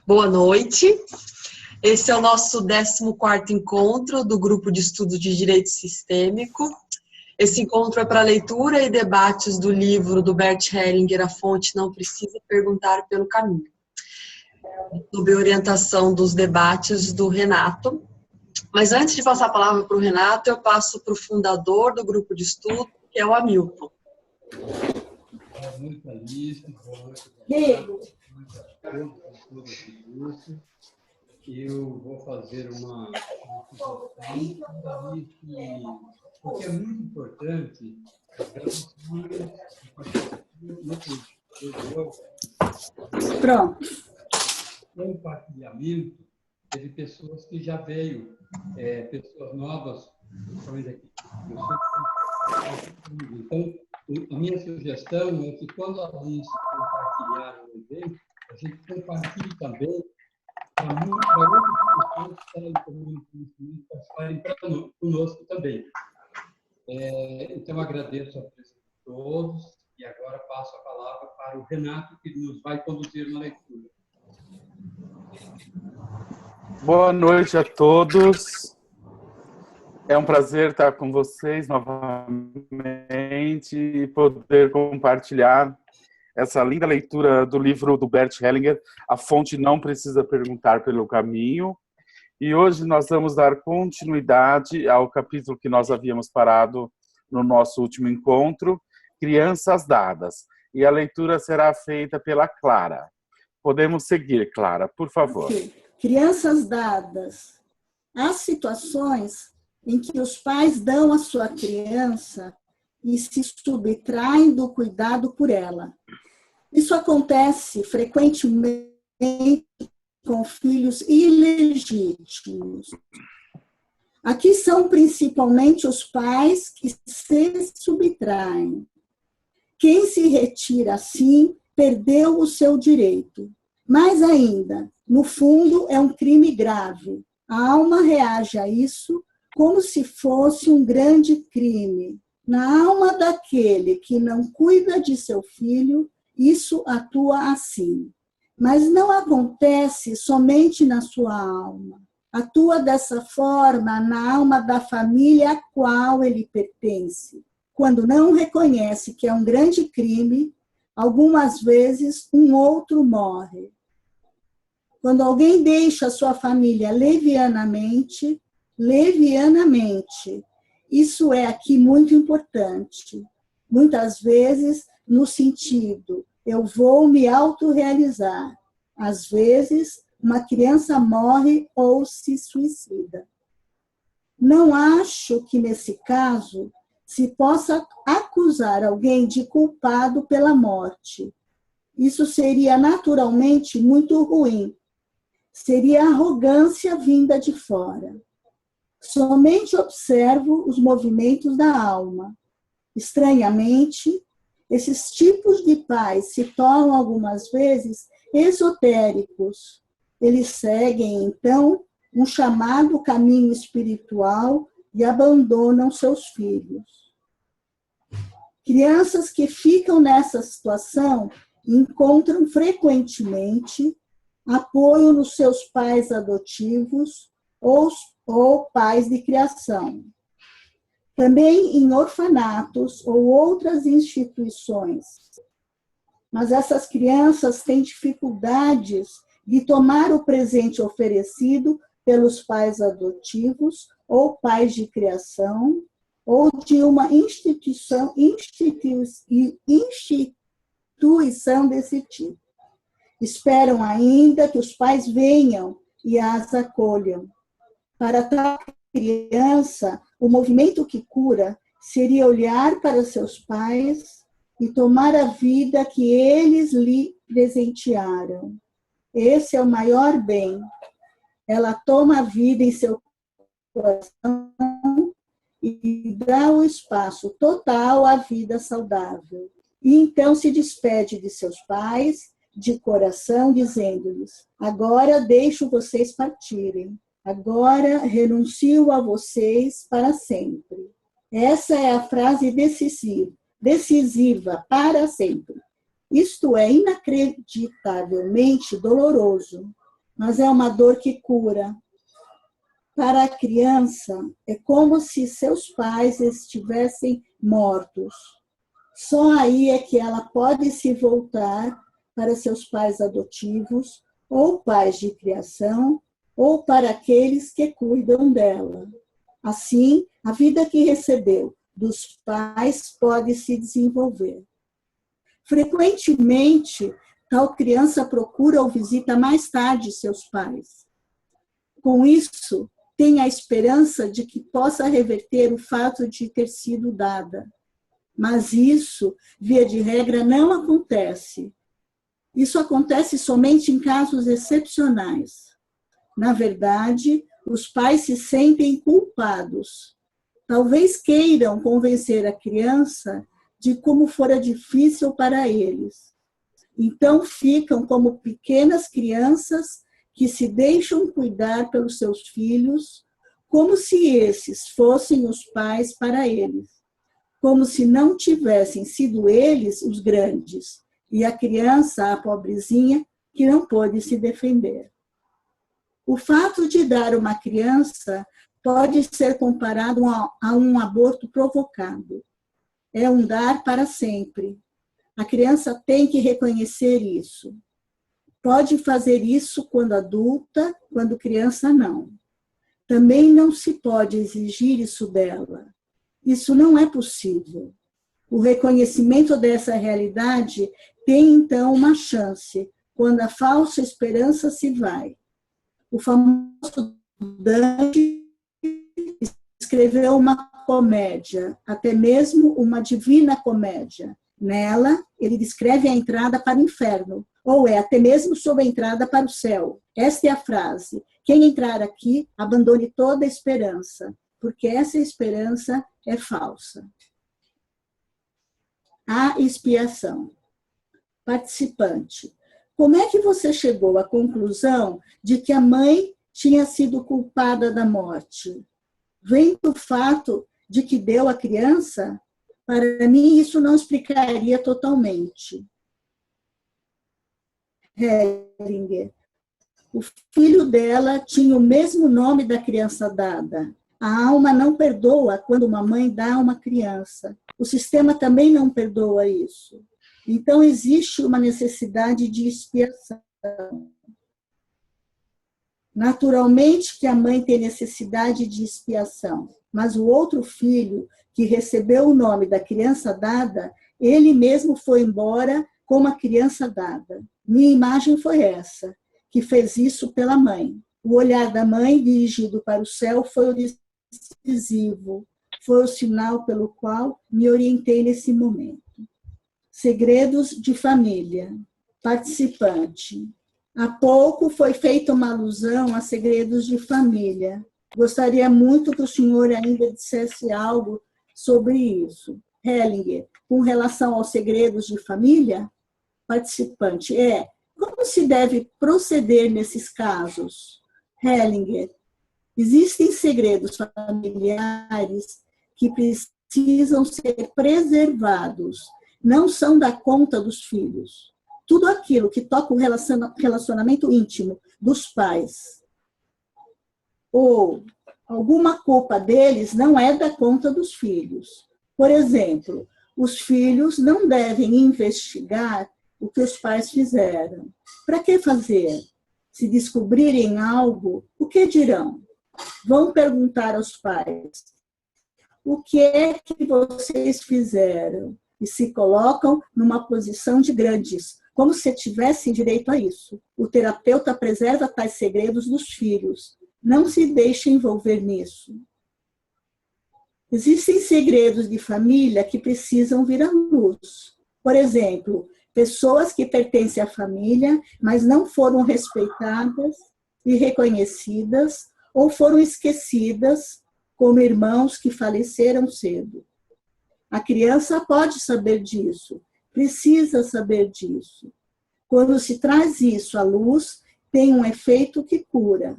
Boa noite. Esse é o nosso 14º encontro do Grupo de Estudo de Direito Sistêmico. Esse encontro é para leitura e debates do livro do Bert Hellinger, A Fonte Não Precisa Perguntar pelo Caminho, sob orientação dos debates do Renato. Mas antes de passar a palavra para o Renato, eu passo para o fundador do grupo de estudo, que é o Hamilton. Boa noite, Alice. Boa noite, eu vou fazer uma sugestão, porque é muito importante compartilhamento de pessoas que já veio, pessoas novas, principalmente aqui. Então, a minha sugestão é que quando a Alice compartilhar o evento, a gente compartilhe também para outras pessoas que estarem tomando conhecimento, participarem conosco também. Então, agradeço a presença de todos e agora passo a palavra para o Renato, que nos vai conduzir na leitura. Boa noite a todos. É um prazer estar com vocês novamente e poder compartilhar essa linda leitura do livro do Bert Hellinger, A Fonte Não Precisa Perguntar pelo Caminho. E hoje nós vamos dar continuidade ao capítulo que nós havíamos parado no nosso último encontro, Crianças Dadas. E a leitura será feita pela Clara. Podemos seguir, Clara, por favor. Okay. Crianças dadas. Há situações em que os pais dão a sua criança e se subtraem do cuidado por ela. Isso acontece frequentemente com filhos ilegítimos. Aqui são principalmente os pais que se subtraem. Quem se retira assim perdeu o seu direito. Mais ainda, no fundo, é um crime grave. A alma reage a isso como se fosse um grande crime. Na alma daquele que não cuida de seu filho, isso atua assim. Mas não acontece somente na sua alma. Atua dessa forma na alma da família a qual ele pertence. Quando não reconhece que é um grande crime, algumas vezes um outro morre. Quando alguém deixa a sua família levianamente, isso é aqui muito importante. Muitas vezes, no sentido, eu vou me autorrealizar. Às vezes, uma criança morre ou se suicida. Não acho que, nesse caso, se possa acusar alguém de culpado pela morte. Isso seria naturalmente muito ruim. Seria arrogância vinda de fora. Somente observo os movimentos da alma. Estranhamente, esses tipos de pais se tornam algumas vezes esotéricos. Eles seguem, então, um chamado caminho espiritual e abandonam seus filhos. Crianças que ficam nessa situação encontram frequentemente apoio nos seus pais adotivos ou pais de criação. Também em orfanatos ou outras instituições. Mas essas crianças têm dificuldades de tomar o presente oferecido pelos pais adotivos ou pais de criação ou de uma instituição desse tipo. Esperam ainda que os pais venham e as acolham. Para tal criança, o movimento que cura seria olhar para seus pais e tomar a vida que eles lhe presentearam. Esse é o maior bem. Ela toma a vida em seu coração e dá o espaço total à vida saudável. E então se despede de seus pais de coração, dizendo-lhes: agora deixo vocês partirem. Agora renuncio a vocês para sempre. Essa é a frase decisiva para sempre. Isto é inacreditavelmente doloroso. mas é uma dor que cura. Para a criança, é como se seus pais estivessem mortos. Só aí é que ela pode se voltar para seus pais adotivos, ou pais de criação, ou para aqueles que cuidam dela. Assim, a vida que recebeu dos pais pode se desenvolver. Frequentemente, tal criança procura ou visita mais tarde seus pais. Com isso, tem a esperança de que possa reverter o fato de ter sido dada. Mas isso, via de regra, não acontece. Isso acontece somente em casos excepcionais. Na verdade, os pais se sentem culpados. Talvez queiram convencer a criança de como fora difícil para eles. Então, ficam como pequenas crianças que se deixam cuidar pelos seus filhos, como se esses fossem os pais para eles, como se não tivessem sido eles os grandes, e a criança, a pobrezinha, que não pôde se defender. O fato de dar uma criança pode ser comparado a um aborto provocado. É um dar para sempre. A criança tem que reconhecer isso. Pode fazer isso quando adulta, quando criança não. Também não se pode exigir isso dela. Isso não é possível. O reconhecimento dessa realidade tem, então, uma chance, quando a falsa esperança se vai. O famoso Dante escreveu uma comédia, até mesmo uma divina comédia. Nela, ele descreve a entrada para o inferno, ou até mesmo sob a entrada para o céu. Esta é a frase: quem entrar aqui, abandone toda a esperança, porque essa esperança é falsa. A expiação. Participante: como é que você chegou à conclusão de que a mãe tinha sido culpada da morte? Vem do fato de que deu a criança? Para mim, isso não explicaria totalmente. Hellinger: o filho dela tinha o mesmo nome da criança dada. A alma não perdoa quando uma mãe dá uma criança. O sistema também não perdoa isso. Então, existe uma necessidade de expiação. Naturalmente que a mãe tem necessidade de expiação, mas o outro filho, que recebeu o nome da criança dada, ele mesmo foi embora como a criança dada. Minha imagem foi essa, que fez isso pela mãe. O olhar da mãe dirigido para o céu foi o decisivo, foi o sinal pelo qual me orientei nesse momento. Segredos de família. Participante: há pouco foi feita uma alusão a segredos de família. Gostaria muito que o senhor ainda dissesse algo sobre isso. Hellinger: com relação aos segredos de família? Participante: como se deve proceder nesses casos? Hellinger: existem segredos familiares que precisam ser preservados, não são da conta dos filhos. Tudo aquilo que toca o relacionamento íntimo dos pais ou alguma culpa deles não é da conta dos filhos. Por exemplo, os filhos não devem investigar o que os pais fizeram. Para que fazer? Se descobrirem algo, o que dirão? Vão perguntar aos pais: o que é que vocês fizeram? E se colocam numa posição de grandes, como se tivessem direito a isso. O terapeuta preserva tais segredos dos filhos. Não se deixe envolver nisso. Existem segredos de família que precisam vir à luz. Por exemplo, pessoas que pertencem à família, mas não foram respeitadas e reconhecidas, ou foram esquecidas, como irmãos que faleceram cedo. A criança pode saber disso, precisa saber disso. Quando se traz isso à luz, tem um efeito que cura.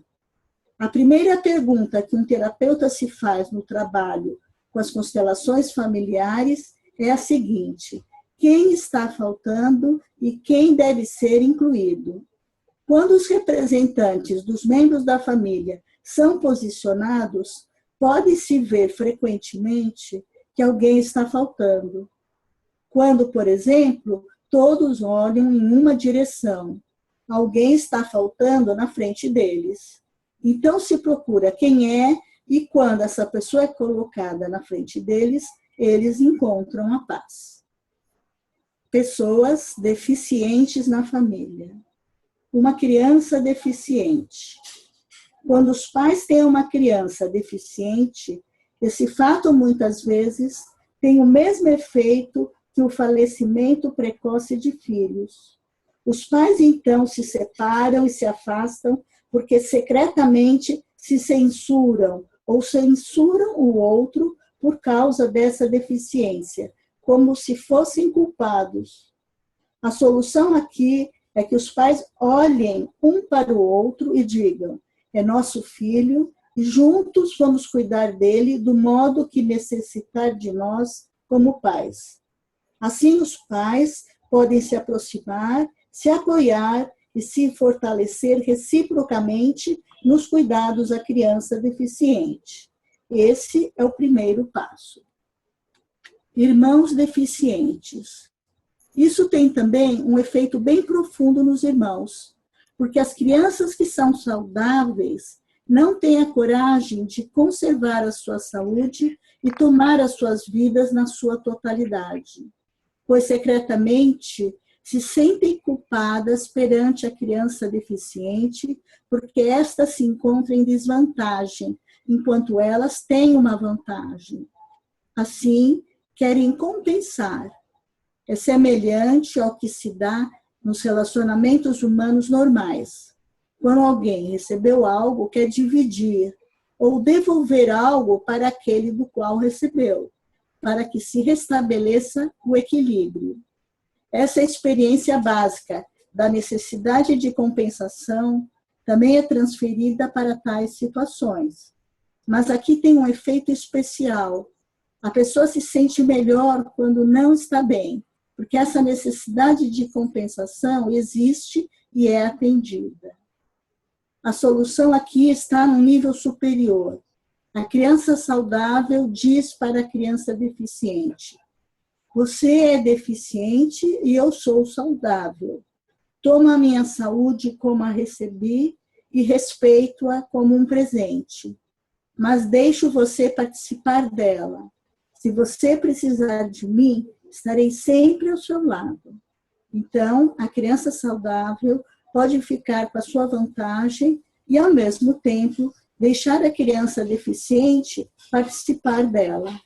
A primeira pergunta que um terapeuta se faz no trabalho com as constelações familiares é a seguinte: quem está faltando e quem deve ser incluído? Quando os representantes dos membros da família são posicionados, pode-se ver frequentemente que alguém está faltando. Quando, por exemplo, todos olham em uma direção, alguém está faltando na frente deles. Então se procura quem é, e quando essa pessoa é colocada na frente deles, eles encontram a paz. Pessoas deficientes na família. Uma criança deficiente. Quando os pais têm uma criança deficiente, esse fato muitas vezes tem o mesmo efeito que o falecimento precoce de filhos. Os pais então se separam e se afastam porque secretamente se censuram ou censuram o outro por causa dessa deficiência, como se fossem culpados. A solução aqui é que os pais olhem um para o outro e digam: é nosso filho e juntos vamos cuidar dele do modo que necessitar de nós como pais. Assim, os pais podem se aproximar, se apoiar e se fortalecer reciprocamente nos cuidados à criança deficiente. Esse é o primeiro passo. Irmãos deficientes. Isso tem também um efeito bem profundo nos irmãos, porque as crianças que são saudáveis não têm a coragem de conservar a sua saúde e tomar as suas vidas na sua totalidade, pois secretamente se sentem culpadas perante a criança deficiente, porque esta se encontra em desvantagem, enquanto elas têm uma vantagem. Assim, querem compensar. É semelhante ao que se dá nos relacionamentos humanos normais. Quando alguém recebeu algo, quer dividir ou devolver algo para aquele do qual recebeu, para que se restabeleça o equilíbrio. Essa experiência básica da necessidade de compensação também é transferida para tais situações. Mas aqui tem um efeito especial. A pessoa se sente melhor quando não está bem, porque essa necessidade de compensação existe e é atendida. A solução aqui está num nível superior. A criança saudável diz para a criança deficiente: você é deficiente e eu sou saudável. Toma a minha saúde como a recebi e respeito-a como um presente. Mas deixo você participar dela. Se você precisar de mim, estarei sempre ao seu lado. Então, a criança saudável pode ficar com a sua vantagem e, ao mesmo tempo, deixar a criança deficiente participar dela.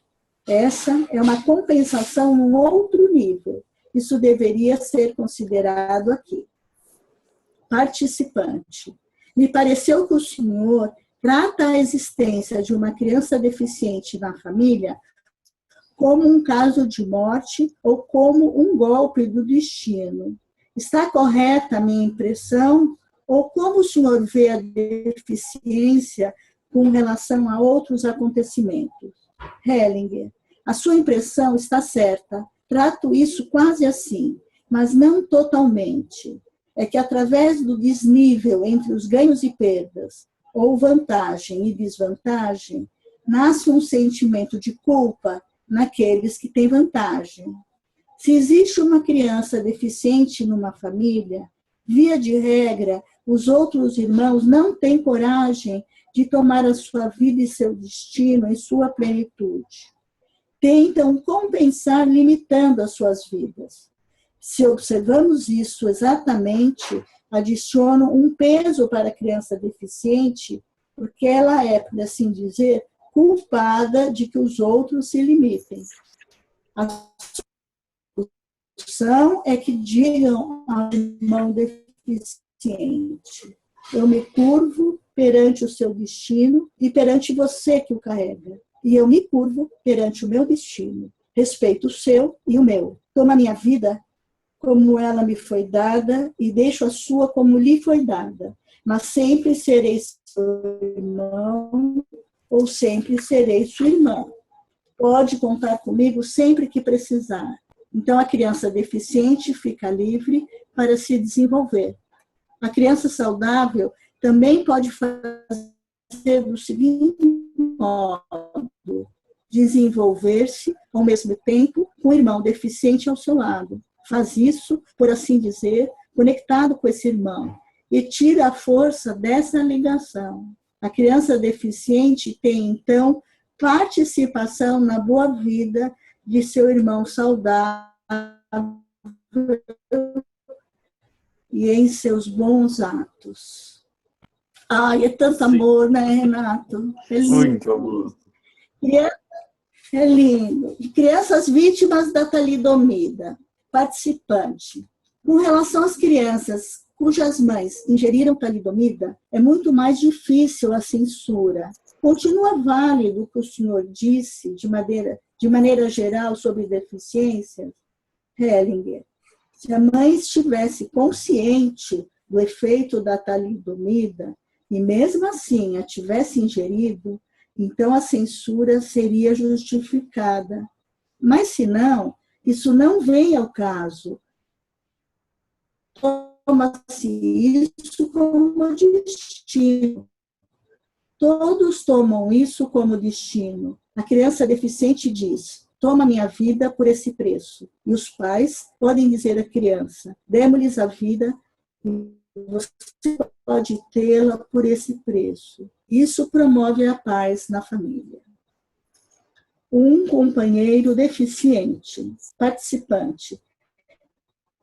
Essa é uma compensação num outro nível. Isso deveria ser considerado aqui. Participante. Me pareceu que o senhor trata a existência de uma criança deficiente na família como um caso de morte ou como um golpe do destino. Está correta a minha impressão? Ou como o senhor vê a deficiência com relação a outros acontecimentos? Hellinger, a sua impressão está certa. Trato isso quase assim, mas não totalmente. É que através do desnível entre os ganhos e perdas, ou vantagem e desvantagem, nasce um sentimento de culpa naqueles que têm vantagem. Se existe uma criança deficiente numa família, via de regra, os outros irmãos não têm coragem de tomar a sua vida e seu destino em sua plenitude. Tentam compensar limitando as suas vidas. Se observamos isso exatamente, adiciono um peso para a criança deficiente, porque ela é, por assim dizer, culpada de que os outros se limitem. A solução é que digam ao irmão deficiente: eu me curvo perante o seu destino e perante você que o carrega. E eu me curvo perante o meu destino. Respeito o seu e o meu. Toma a minha vida como ela me foi dada e deixo a sua como lhe foi dada. Mas sempre serei seu irmão ou sempre serei sua irmã. Pode contar comigo sempre que precisar. Então, a criança deficiente fica livre para se desenvolver. A criança saudável também pode fazer do seguinte modo: desenvolver-se ao mesmo tempo com o irmão deficiente ao seu lado. Faz isso, por assim dizer, conectado com esse irmão e tira a força dessa ligação. A criança deficiente tem, então, participação na boa vida de seu irmão saudável e em seus bons atos. Ai, é tanto amor, né, Renato? É lindo. Muito amor. É lindo. Crianças vítimas da talidomida. Participante. Com relação às crianças cujas mães ingeriram talidomida, é muito mais difícil a censura. Continua válido o que o senhor disse, de maneira geral, sobre deficiências? Hellinger. Se a mãe estivesse consciente do efeito da talidomida e mesmo assim a tivesse ingerido, então a censura seria justificada. Mas se não, isso não vem ao caso. Toma-se isso como destino. Todos tomam isso como destino. A criança deficiente diz: toma minha vida por esse preço. E os pais podem dizer à criança: demos-lhes a vida e você pode tê-la por esse preço. Isso promove a paz na família. Um companheiro deficiente, participante.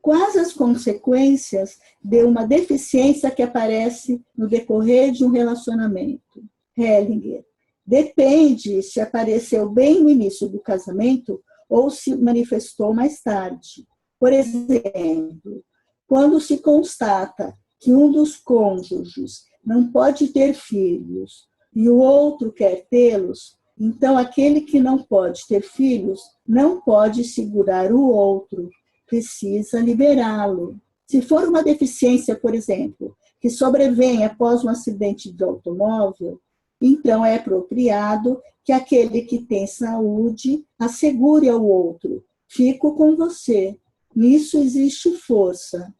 Quais as consequências de uma deficiência que aparece no decorrer de um relacionamento? Hellinger. Depende se apareceu bem no início do casamento ou se manifestou mais tarde. Por exemplo, quando se constata que um dos cônjuges não pode ter filhos e o outro quer tê-los, então aquele que não pode ter filhos não pode segurar o outro, precisa liberá-lo. Se for uma deficiência, por exemplo, que sobrevém após um acidente de automóvel, então é apropriado que aquele que tem saúde assegure ao outro: fico com você. Nisso existe força.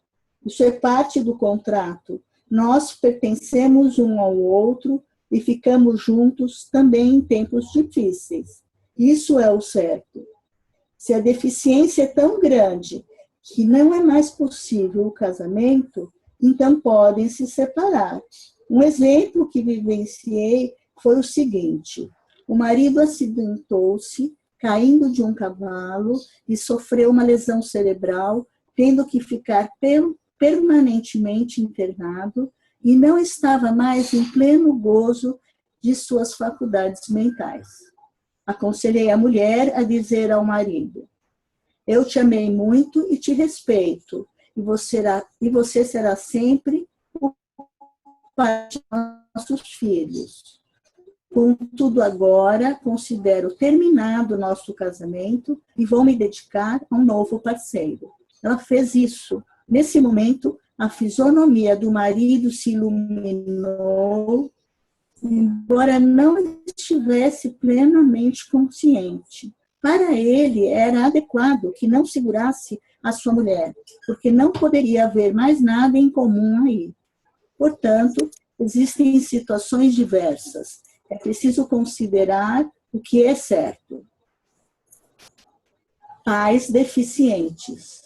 Isso é parte do contrato. Nós pertencemos um ao outro e ficamos juntos também em tempos difíceis. Isso é o certo. Se a deficiência é tão grande que não é mais possível o casamento, então podem se separar. Um exemplo que vivenciei foi o seguinte: o marido acidentou-se caindo de um cavalo e sofreu uma lesão cerebral, tendo que ficar permanentemente internado e não estava mais em pleno gozo de suas faculdades mentais. Aconselhei a mulher a dizer ao marido: eu te amei muito e te respeito, e você será sempre o pai de nossos filhos. Contudo, agora considero terminado o nosso casamento e vou me dedicar a um novo parceiro. Ela fez isso. Nesse momento, a fisionomia do marido se iluminou, embora não estivesse plenamente consciente. Para ele, era adequado que não segurasse a sua mulher, porque não poderia haver mais nada em comum aí. Portanto, existem situações diversas. É preciso considerar o que é certo. Pais deficientes.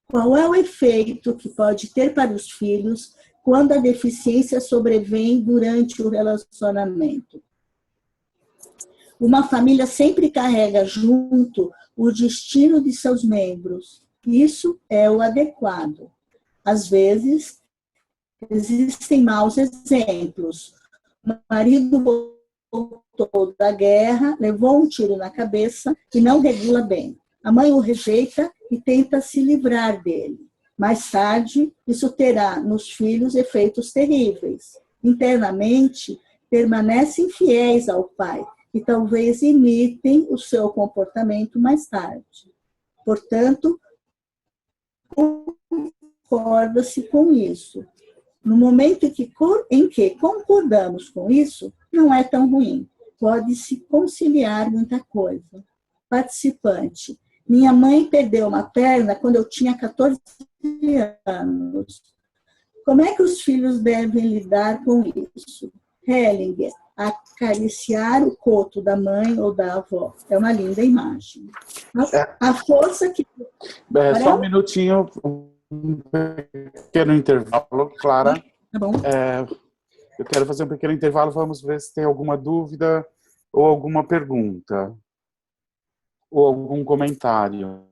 Qual é o efeito que pode ter para os filhos quando a deficiência sobrevém durante o relacionamento? Uma família sempre carrega junto o destino de seus membros. Isso é o adequado. Às vezes, existem maus exemplos. O marido voltou da guerra, levou um tiro na cabeça e não regula bem. A mãe o rejeita e tenta se livrar dele. Mais tarde, isso terá nos filhos efeitos terríveis. Internamente, permanecem fiéis ao pai e talvez imitem o seu comportamento mais tarde. Portanto, concorda-se com isso. No momento em que concordamos com isso, não é tão ruim. Pode-se conciliar muita coisa. Participante. Minha mãe perdeu uma perna quando eu tinha 14 anos. Como é que os filhos devem lidar com isso? Hellinger, acariciar o coto da mãe ou da avó. É uma linda imagem. A força que... Só um minutinho, um pequeno intervalo, Clara. Tá bom. Eu quero fazer um pequeno intervalo, vamos ver se tem alguma dúvida ou alguma pergunta. Ou algum comentário.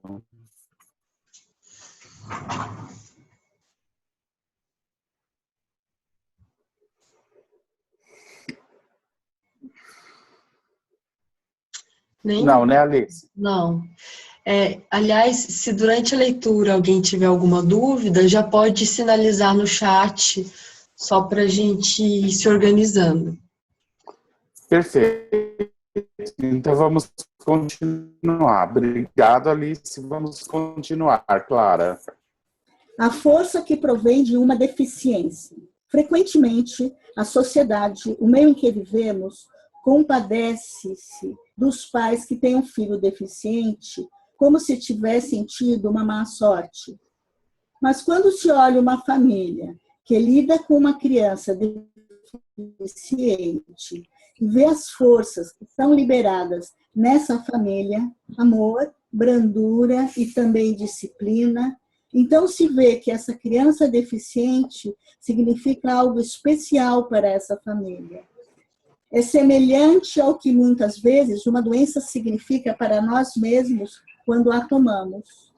Não, né, Alice? Não. Aliás, se durante a leitura alguém tiver alguma dúvida, já pode sinalizar no chat, só para a gente ir se organizando. Perfeito. Então vamos continuar. Obrigado, Alice. Vamos continuar, Clara. A força que provém de uma deficiência. Frequentemente, a sociedade, o meio em que vivemos, compadece-se dos pais que têm um filho deficiente, como se tivessem tido uma má sorte. Mas quando se olha uma família que lida com uma criança deficiente e vê as forças que são liberadas nessa família, amor, brandura e também disciplina, então se vê que essa criança deficiente significa algo especial para essa família. É semelhante ao que muitas vezes uma doença significa para nós mesmos quando a tomamos.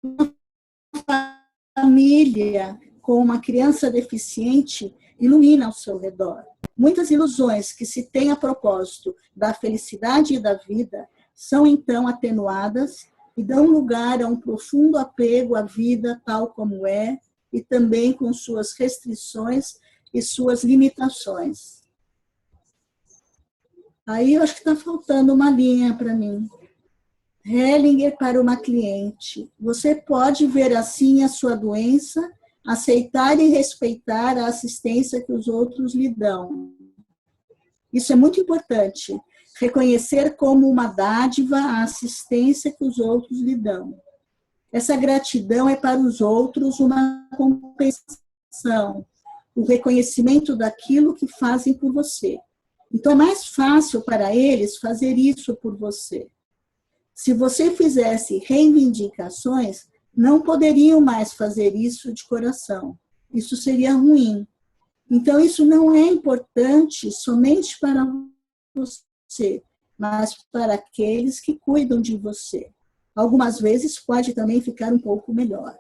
Uma família com uma criança deficiente ilumina ao seu redor. Muitas ilusões que se têm a propósito da felicidade e da vida são então atenuadas e dão lugar a um profundo apego à vida tal como é, e também com suas restrições e suas limitações. Aí eu acho que está faltando uma linha para mim. Hellinger para uma cliente. Você pode ver assim a sua doença, aceitar e respeitar a assistência que os outros lhe dão. Isso é muito importante. Reconhecer como uma dádiva a assistência que os outros lhe dão. Essa gratidão é para os outros uma compensação, o reconhecimento daquilo que fazem por você. Então é mais fácil para eles fazer isso por você. Se você fizesse reivindicações, não poderiam mais fazer isso de coração. Isso seria ruim. Então isso não é importante somente para você, mas para aqueles que cuidam de você. Algumas vezes pode também ficar um pouco melhor.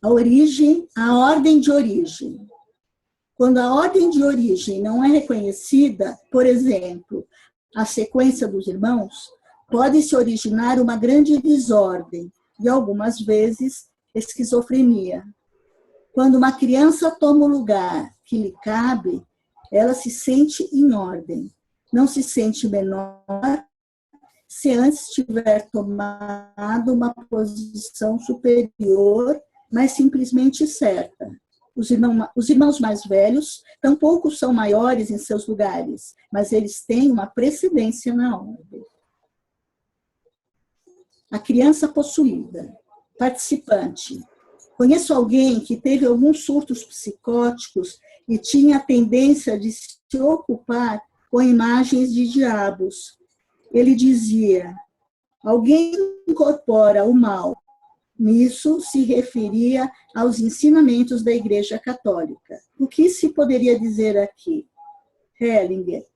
A ordem de origem. Quando a ordem de origem não é reconhecida, por exemplo, a sequência dos irmãos, pode se originar uma grande desordem e, algumas vezes, esquizofrenia. Quando uma criança toma o lugar que lhe cabe, ela se sente em ordem. Não se sente menor se antes tiver tomado uma posição superior, mas simplesmente certa. Os irmãos mais velhos tampouco são maiores em seus lugares, mas eles têm uma precedência na ordem. A criança possuída. Participante. Conheço alguém que teve alguns surtos psicóticos e tinha a tendência de se ocupar com imagens de diabos. Ele dizia, alguém incorpora o mal. Nisso se referia aos ensinamentos da Igreja Católica. O que se poderia dizer aqui? Hellinger,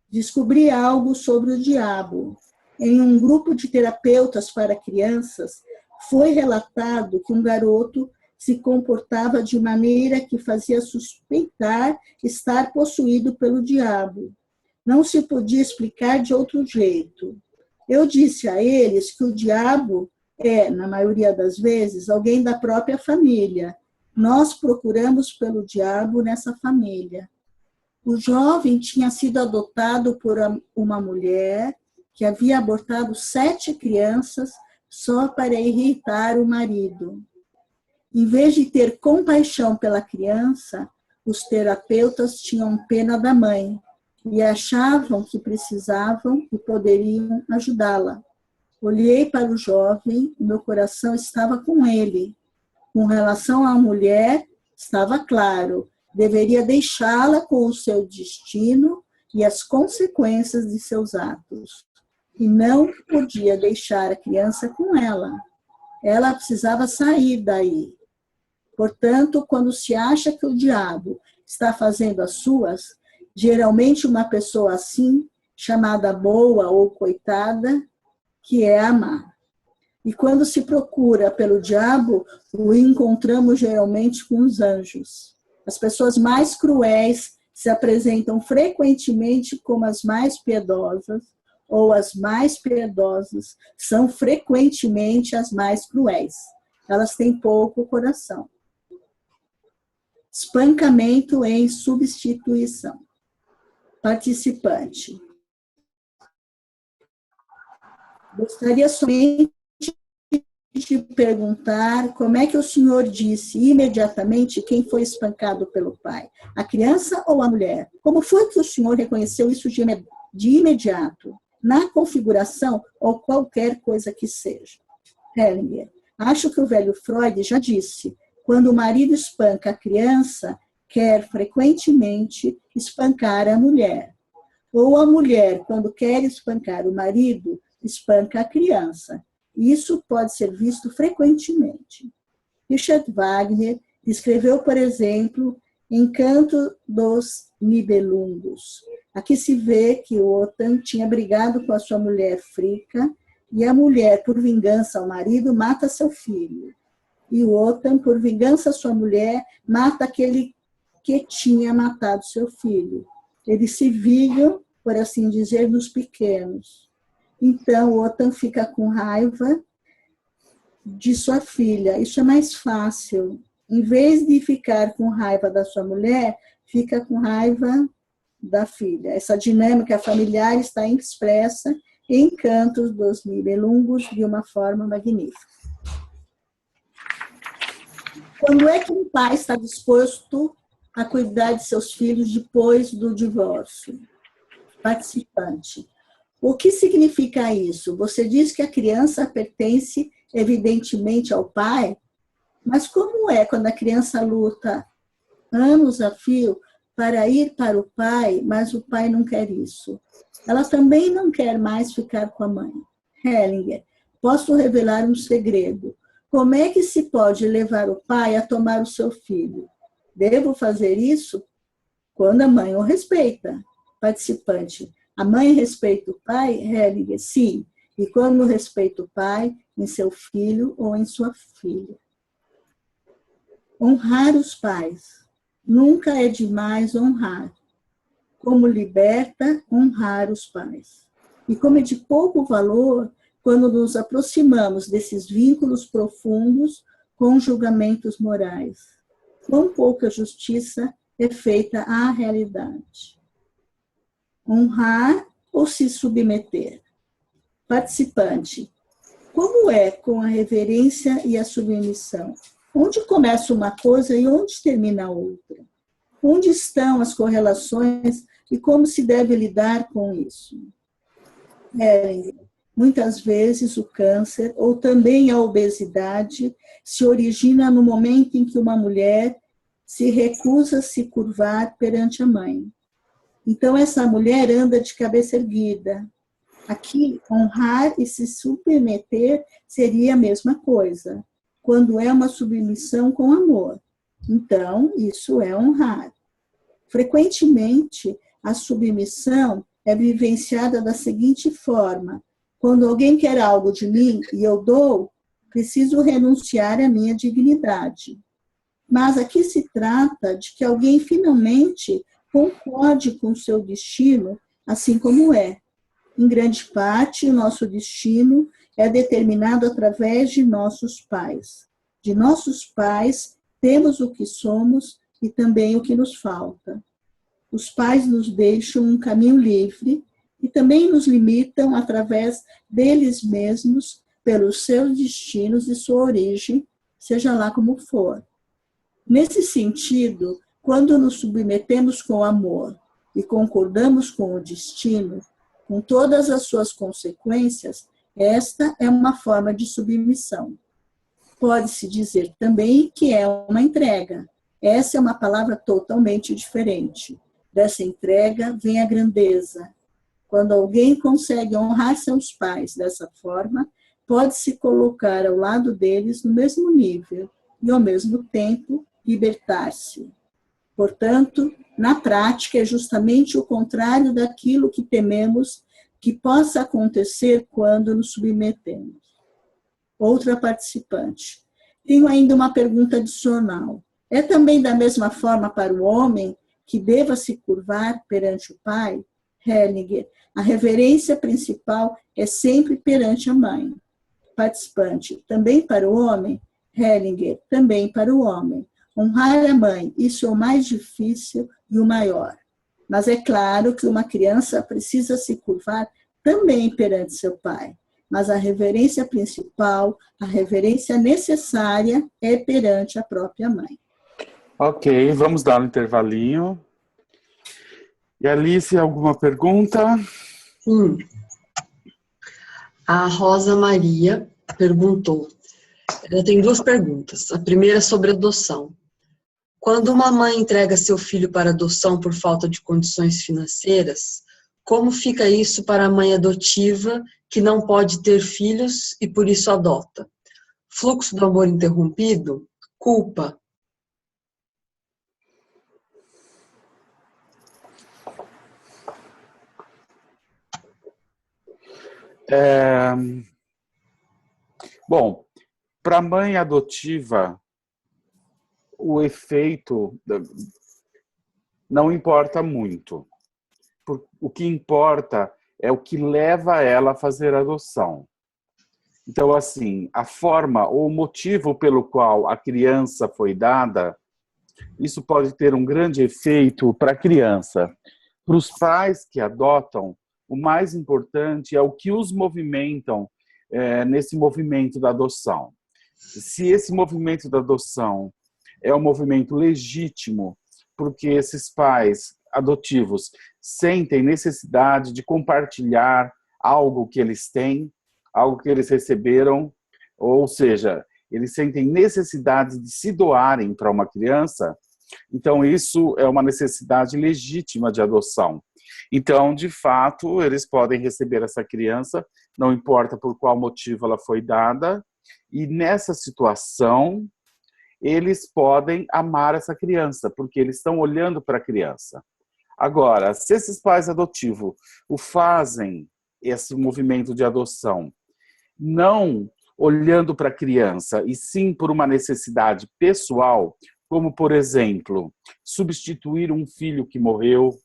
descobri algo sobre o diabo. Em um grupo de terapeutas para crianças, foi relatado que um garoto se comportava de maneira que fazia suspeitar estar possuído pelo diabo. Não se podia explicar de outro jeito. Eu disse a eles que o diabo é, na maioria das vezes, alguém da própria família. Nós procuramos pelo diabo nessa família. O jovem tinha sido adotado por uma mulher que havia abortado 7 crianças só para irritar o marido. Em vez de ter compaixão pela criança, os terapeutas tinham pena da mãe e achavam que precisavam e poderiam ajudá-la. Olhei para o jovem, meu coração estava com ele. Com relação à mulher, estava claro, deveria deixá-la com o seu destino e as consequências de seus atos. E não podia deixar a criança com ela. Ela precisava sair daí. Portanto, quando se acha que o diabo está fazendo as suas, geralmente uma pessoa assim, chamada boa ou coitada, que é a má. E quando se procura pelo diabo, o encontramos geralmente com os anjos. As pessoas mais cruéis se apresentam frequentemente como as mais piedosas, ou as mais piedosas são frequentemente as mais cruéis. Elas têm pouco coração. Espancamento em substituição. Participante. Gostaria somente de perguntar como é que o senhor disse imediatamente quem foi espancado pelo pai, a criança ou a mulher? Como foi que o senhor reconheceu isso de imediato, na configuração ou qualquer coisa que seja? Hellinger, acho que o velho Freud já disse, quando o marido espanca a criança, quer frequentemente espancar a mulher. Ou a mulher, quando quer espancar o marido, espanca a criança. Isso pode ser visto frequentemente. Richard Wagner escreveu, por exemplo, Encanto dos Nibelungos. Aqui se vê que Wotan tinha brigado com a sua mulher Fricka e a mulher, por vingança ao marido, mata seu filho. E Wotan, por vingança à sua mulher, mata aquele que tinha matado seu filho. Eles se vigam, por assim dizer, nos pequenos. Então, Wotan fica com raiva de sua filha. Isso é mais fácil. Em vez de ficar com raiva da sua mulher, fica com raiva da filha. Essa dinâmica familiar está expressa em Encantos dos Nibelungos de uma forma magnífica. Quando é que um pai está disposto a cuidar de seus filhos depois do divórcio? Participante. O que significa isso? Você diz que a criança pertence, evidentemente, ao pai, mas como é quando a criança luta anos a fio para ir para o pai, mas o pai não quer isso? Ela também não quer mais ficar com a mãe. Hellinger, posso revelar um segredo. Como é que se pode levar o pai a tomar o seu filho? Devo fazer isso quando a mãe o respeita. Participante. A mãe respeita o pai? Hellinger, sim. E quando respeita o pai em seu filho ou em sua filha? Honrar os pais. Nunca é demais honrar. Como liberta honrar os pais. E como é de pouco valor quando nos aproximamos desses vínculos profundos com julgamentos morais. Quão pouca justiça é feita à realidade. Honrar ou se submeter? Participante. Como é com a reverência e a submissão? Onde começa uma coisa e onde termina a outra? Onde estão as correlações e como se deve lidar com isso? Muitas vezes o câncer ou também a obesidade se origina no momento em que uma mulher se recusa a se curvar perante a mãe. Então, essa mulher anda de cabeça erguida. Aqui, honrar e se submeter seria a mesma coisa, quando é uma submissão com amor. Então, isso é honrar. Frequentemente, a submissão é vivenciada da seguinte forma: quando alguém quer algo de mim e eu dou, preciso renunciar à minha dignidade. Mas aqui se trata de que alguém finalmente concorde com o seu destino, assim como é. Em grande parte, o nosso destino é determinado através de nossos pais. De nossos pais, temos o que somos e também o que nos falta. Os pais nos deixam um caminho livre e também nos limitam através deles mesmos, pelos seus destinos e sua origem, seja lá como for. Nesse sentido, quando nos submetemos com amor e concordamos com o destino, com todas as suas consequências, Esta é uma forma de submissão. Pode-se dizer também que é uma entrega. Essa é uma palavra totalmente diferente. Dessa entrega vem a grandeza. Quando alguém consegue honrar seus pais dessa forma, pode-se colocar ao lado deles no mesmo nível e, ao mesmo tempo, libertar-se. Portanto, na prática, é justamente o contrário daquilo que tememos que possa acontecer quando nos submetemos. Outra participante. Tenho ainda uma pergunta adicional. É também da mesma forma para o homem que deva se curvar perante o pai? Hellinger, a reverência principal é sempre perante a mãe. Participante, também para o homem? Hellinger, também para o homem. Honrar a mãe, isso é o mais difícil e o maior. Mas é claro que uma criança precisa se curvar também perante seu pai. Mas a reverência principal, a reverência necessária é perante a própria mãe. Ok, vamos dar um intervalinho. E Alice, alguma pergunta? Sim. A Rosa Maria perguntou. Ela tem duas perguntas. A primeira é sobre adoção. Quando uma mãe entrega seu filho para adoção por falta de condições financeiras, como fica isso para a mãe adotiva que não pode ter filhos e por isso adota? Fluxo do amor interrompido? Culpa? Bom, para a mãe adotiva, o efeito não importa muito. O que importa é o que leva ela a fazer a adoção. Então, assim, a forma ou o motivo pelo qual a criança foi dada, isso pode ter um grande efeito para a criança. Para os pais que adotam, o mais importante é o que os movimentam nesse movimento da adoção. Se esse movimento da adoção é um movimento legítimo, porque esses pais adotivos sentem necessidade de compartilhar algo que eles têm, algo que eles receberam, ou seja, eles sentem necessidade de se doarem para uma criança, então isso é uma necessidade legítima de adoção. Então, de fato, eles podem receber essa criança, não importa por qual motivo ela foi dada, e nessa situação, eles podem amar essa criança, porque eles estão olhando para a criança. Agora, se esses pais adotivos o fazem, esse movimento de adoção, não olhando para a criança, e sim por uma necessidade pessoal, como, por exemplo, substituir um filho que morreu,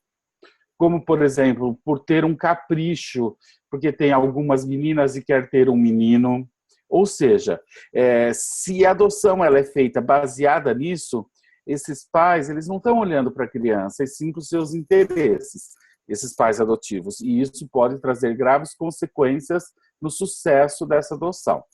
como, por exemplo, por ter um capricho, porque tem algumas meninas e quer ter um menino. Ou seja, se a adoção ela é feita baseada nisso, esses pais eles não estão olhando para a criança, e sim para os seus interesses, esses pais adotivos. E isso pode trazer graves consequências no sucesso dessa adoção.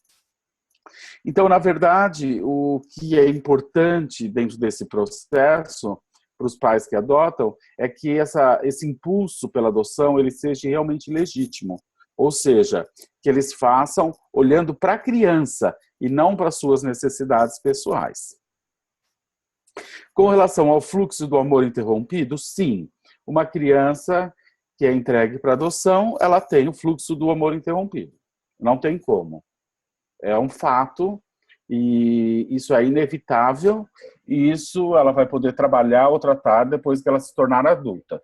Então, na verdade, o que é importante dentro desse processo para os pais que adotam é que esse impulso pela adoção ele seja realmente legítimo. Ou seja, que eles façam olhando para a criança e não para suas necessidades pessoais. Com relação ao fluxo do amor interrompido, sim, uma criança que é entregue para adoção, ela tem o fluxo do amor interrompido. Não tem como. É um fato e isso é inevitável e isso ela vai poder trabalhar ou tratar depois que ela se tornar adulta.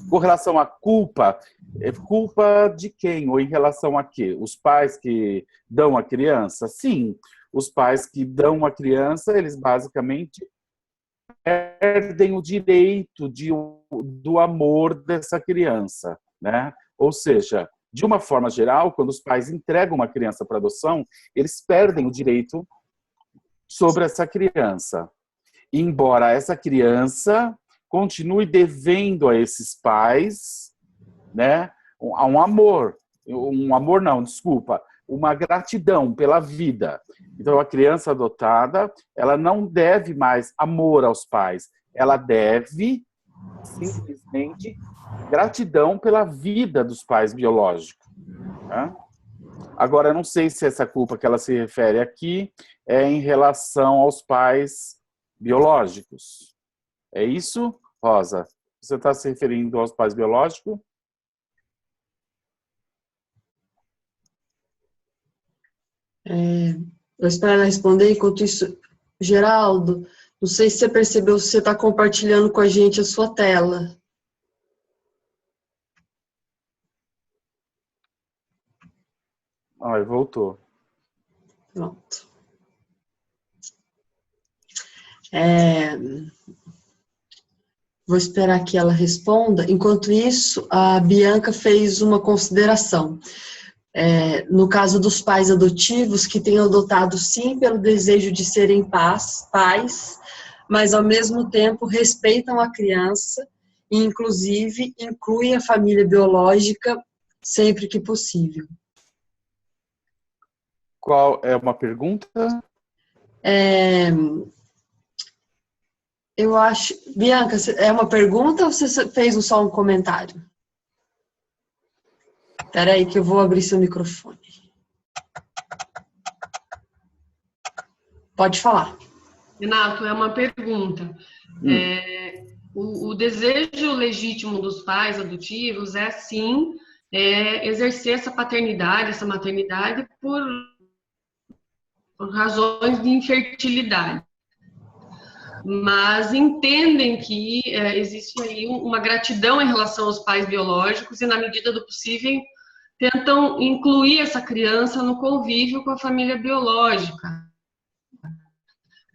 Com relação à culpa, é culpa de quem ou em relação a quê? Os pais que dão a criança? Sim, os pais que dão a criança, eles basicamente perdem o direito do amor dessa criança, né? Ou seja, de uma forma geral, quando os pais entregam uma criança para adoção, eles perdem o direito sobre essa criança. Embora essa criança continue devendo a esses pais, né, um amor não, desculpa, uma gratidão pela vida. Então, a criança adotada, ela não deve mais amor aos pais, ela deve simplesmente gratidão pela vida dos pais biológicos. Tá? Agora, eu não sei se essa culpa que ela se refere aqui é em relação aos pais biológicos. É isso, Rosa? Você está se referindo aos pais biológicos? Vou esperar ela responder. Enquanto isso, Geraldo, não sei se você percebeu, se você está compartilhando com a gente a sua tela. Ai, voltou. Pronto. Vou esperar que ela responda. Enquanto isso, a Bianca fez uma consideração. No caso dos pais adotivos, que têm adotado sim pelo desejo de serem pais, mas ao mesmo tempo respeitam a criança e inclusive incluem a família biológica sempre que possível. Qual é uma pergunta? Eu acho... Bianca, é uma pergunta ou você fez só um comentário? Espera aí que eu vou abrir seu microfone. Pode falar. Renato, é uma pergunta. O desejo legítimo dos pais adotivos é, sim, exercer essa paternidade, essa maternidade por razões de infertilidade. Mas entendem que existe aí uma gratidão em relação aos pais biológicos e, na medida do possível, tentam incluir essa criança no convívio com a família biológica.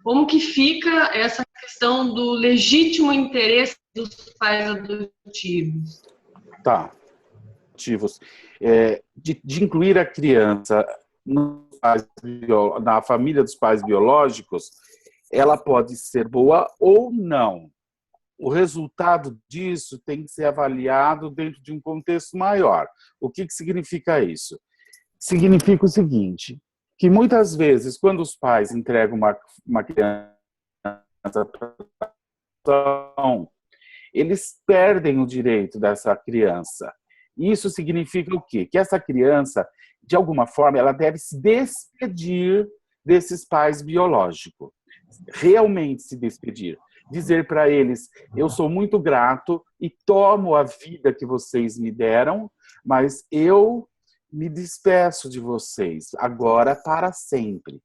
Como que fica essa questão do legítimo interesse dos pais adotivos? Tá. De incluir a criança na família dos pais biológicos, ela pode ser boa ou não. O resultado disso tem que ser avaliado dentro de um contexto maior. O que significa isso? Significa o seguinte, que muitas vezes, quando os pais entregam uma criança para adoção, eles perdem o direito dessa criança. Isso significa o quê? Que essa criança, de alguma forma, ela deve se despedir desses pais biológicos. Realmente se despedir. Dizer para eles, eu sou muito grato e tomo a vida que vocês me deram, mas eu me despeço de vocês, agora para sempre.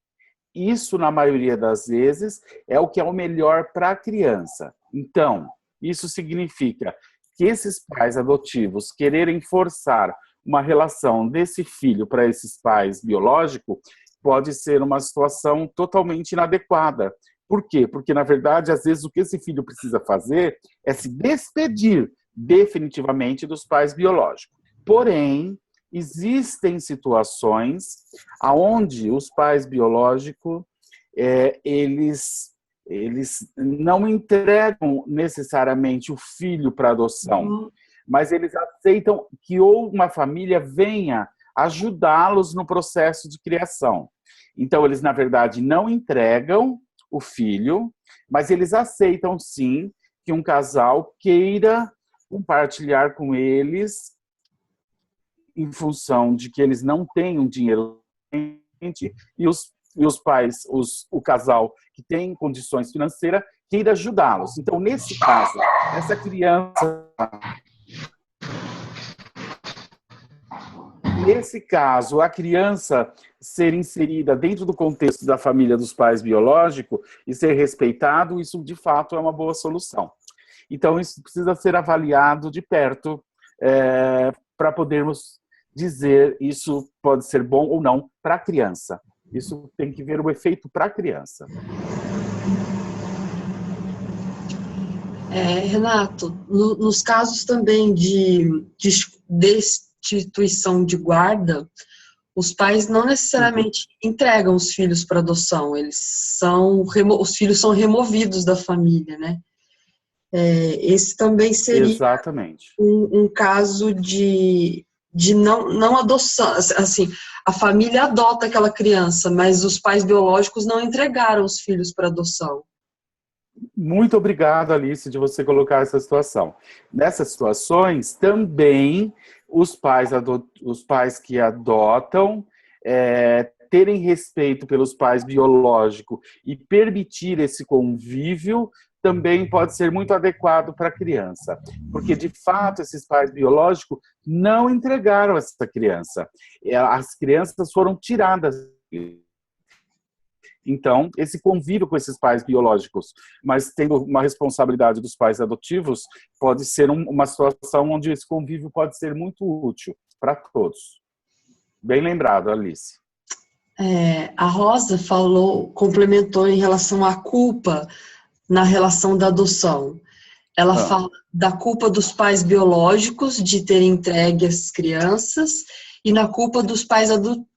Isso, na maioria das vezes, é o que é o melhor para a criança. Então, isso significa que esses pais adotivos quererem forçar uma relação desse filho para esses pais biológicos pode ser uma situação totalmente inadequada. Por quê? Porque, na verdade, às vezes o que esse filho precisa fazer é se despedir definitivamente dos pais biológicos. Porém, existem situações onde os pais biológicos eles não entregam necessariamente o filho para adoção, mas eles aceitam que uma família venha ajudá-los no processo de criação. Então, eles, na verdade, não entregam o filho, mas eles aceitam, sim, que um casal queira compartilhar com eles em função de que eles não têm um dinheiro e os pais, o casal que tem condições financeiras, queira ajudá-los. Então, nesse caso, essa criança... Nesse caso, a criança ser inserida dentro do contexto da família dos pais biológicos e ser respeitado, isso de fato é uma boa solução. Então, isso precisa ser avaliado de perto para podermos dizer isso pode ser bom ou não para a criança. Isso tem que ver o efeito para a criança. Renato, nos casos também de destituição de guarda, os pais não necessariamente entregam os filhos para adoção, os filhos são removidos da família, né? Esse também seria exatamente um caso de não adoção, assim, a família adota aquela criança, mas os pais biológicos não entregaram os filhos para adoção. Muito obrigado, Alice, de você colocar essa situação. Nessas situações, também os pais que adotam terem respeito pelos pais biológicos e permitir esse convívio também pode ser muito adequado para a criança, porque de fato esses pais biológicos não entregaram essa criança, as crianças foram tiradas. Então, esse convívio com esses pais biológicos, mas tendo uma responsabilidade dos pais adotivos, pode ser uma situação onde esse convívio pode ser muito útil para todos. Bem lembrado, Alice. A Rosa complementou em relação à culpa na relação da adoção. Ela fala da culpa dos pais biológicos de terem entregue as crianças e na culpa dos pais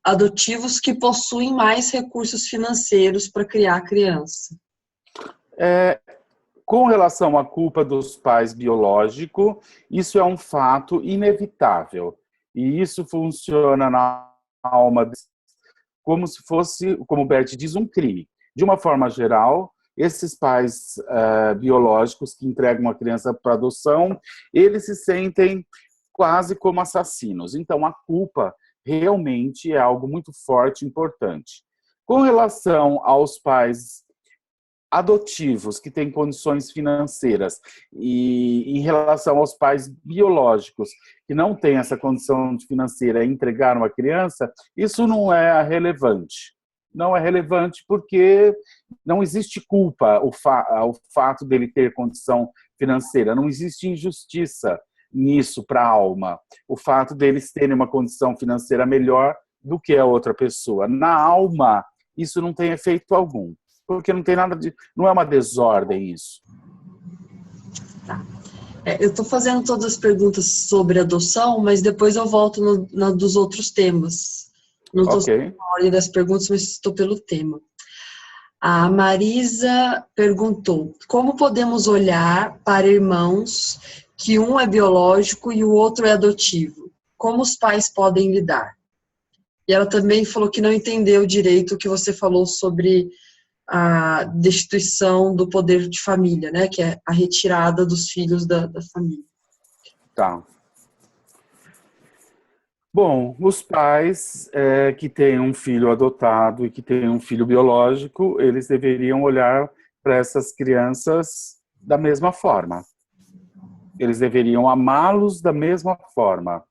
adotivos que possuem mais recursos financeiros para criar a criança. Com relação à culpa dos pais biológicos, isso é um fato inevitável. E isso funciona na alma como se fosse, como o Bert diz, um crime. De uma forma geral, esses pais biológicos que entregam a criança para adoção, eles se sentem quase como assassinos. Então, a culpa realmente é algo muito forte e importante. Com relação aos pais adotivos que têm condições financeiras e em relação aos pais biológicos que não têm essa condição financeira e entregaram a criança, isso não é relevante. Não é relevante porque não existe culpa ao fato dele ter condição financeira, não existe injustiça nisso para a alma, o fato deles terem uma condição financeira melhor do que a outra pessoa. Na alma, isso não tem efeito algum, porque não tem nada não é uma desordem isso. Tá. Eu estou fazendo todas as perguntas sobre adoção, mas depois eu volto dos outros temas. Não estou na ordem das perguntas, mas estou pelo tema. A Marisa perguntou: como podemos olhar para irmãos que um é biológico e o outro é adotivo? Como os pais podem lidar? E ela também falou que não entendeu direito o que você falou sobre a destituição do poder de família, né? Que é a retirada dos filhos da família. Tá. Bom, os pais que têm um filho adotado e que têm um filho biológico, eles deveriam olhar para essas crianças da mesma forma. Eles deveriam amá-los da mesma forma.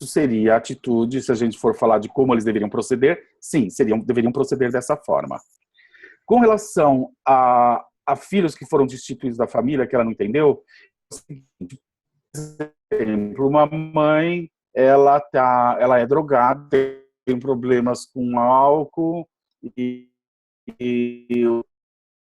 Isso seria a atitude, se a gente for falar de como eles deveriam proceder, sim, deveriam proceder dessa forma. Com relação a filhos que foram destituídos da família, que ela não entendeu, por exemplo, uma mãe, ela é drogada, tem problemas com álcool, e o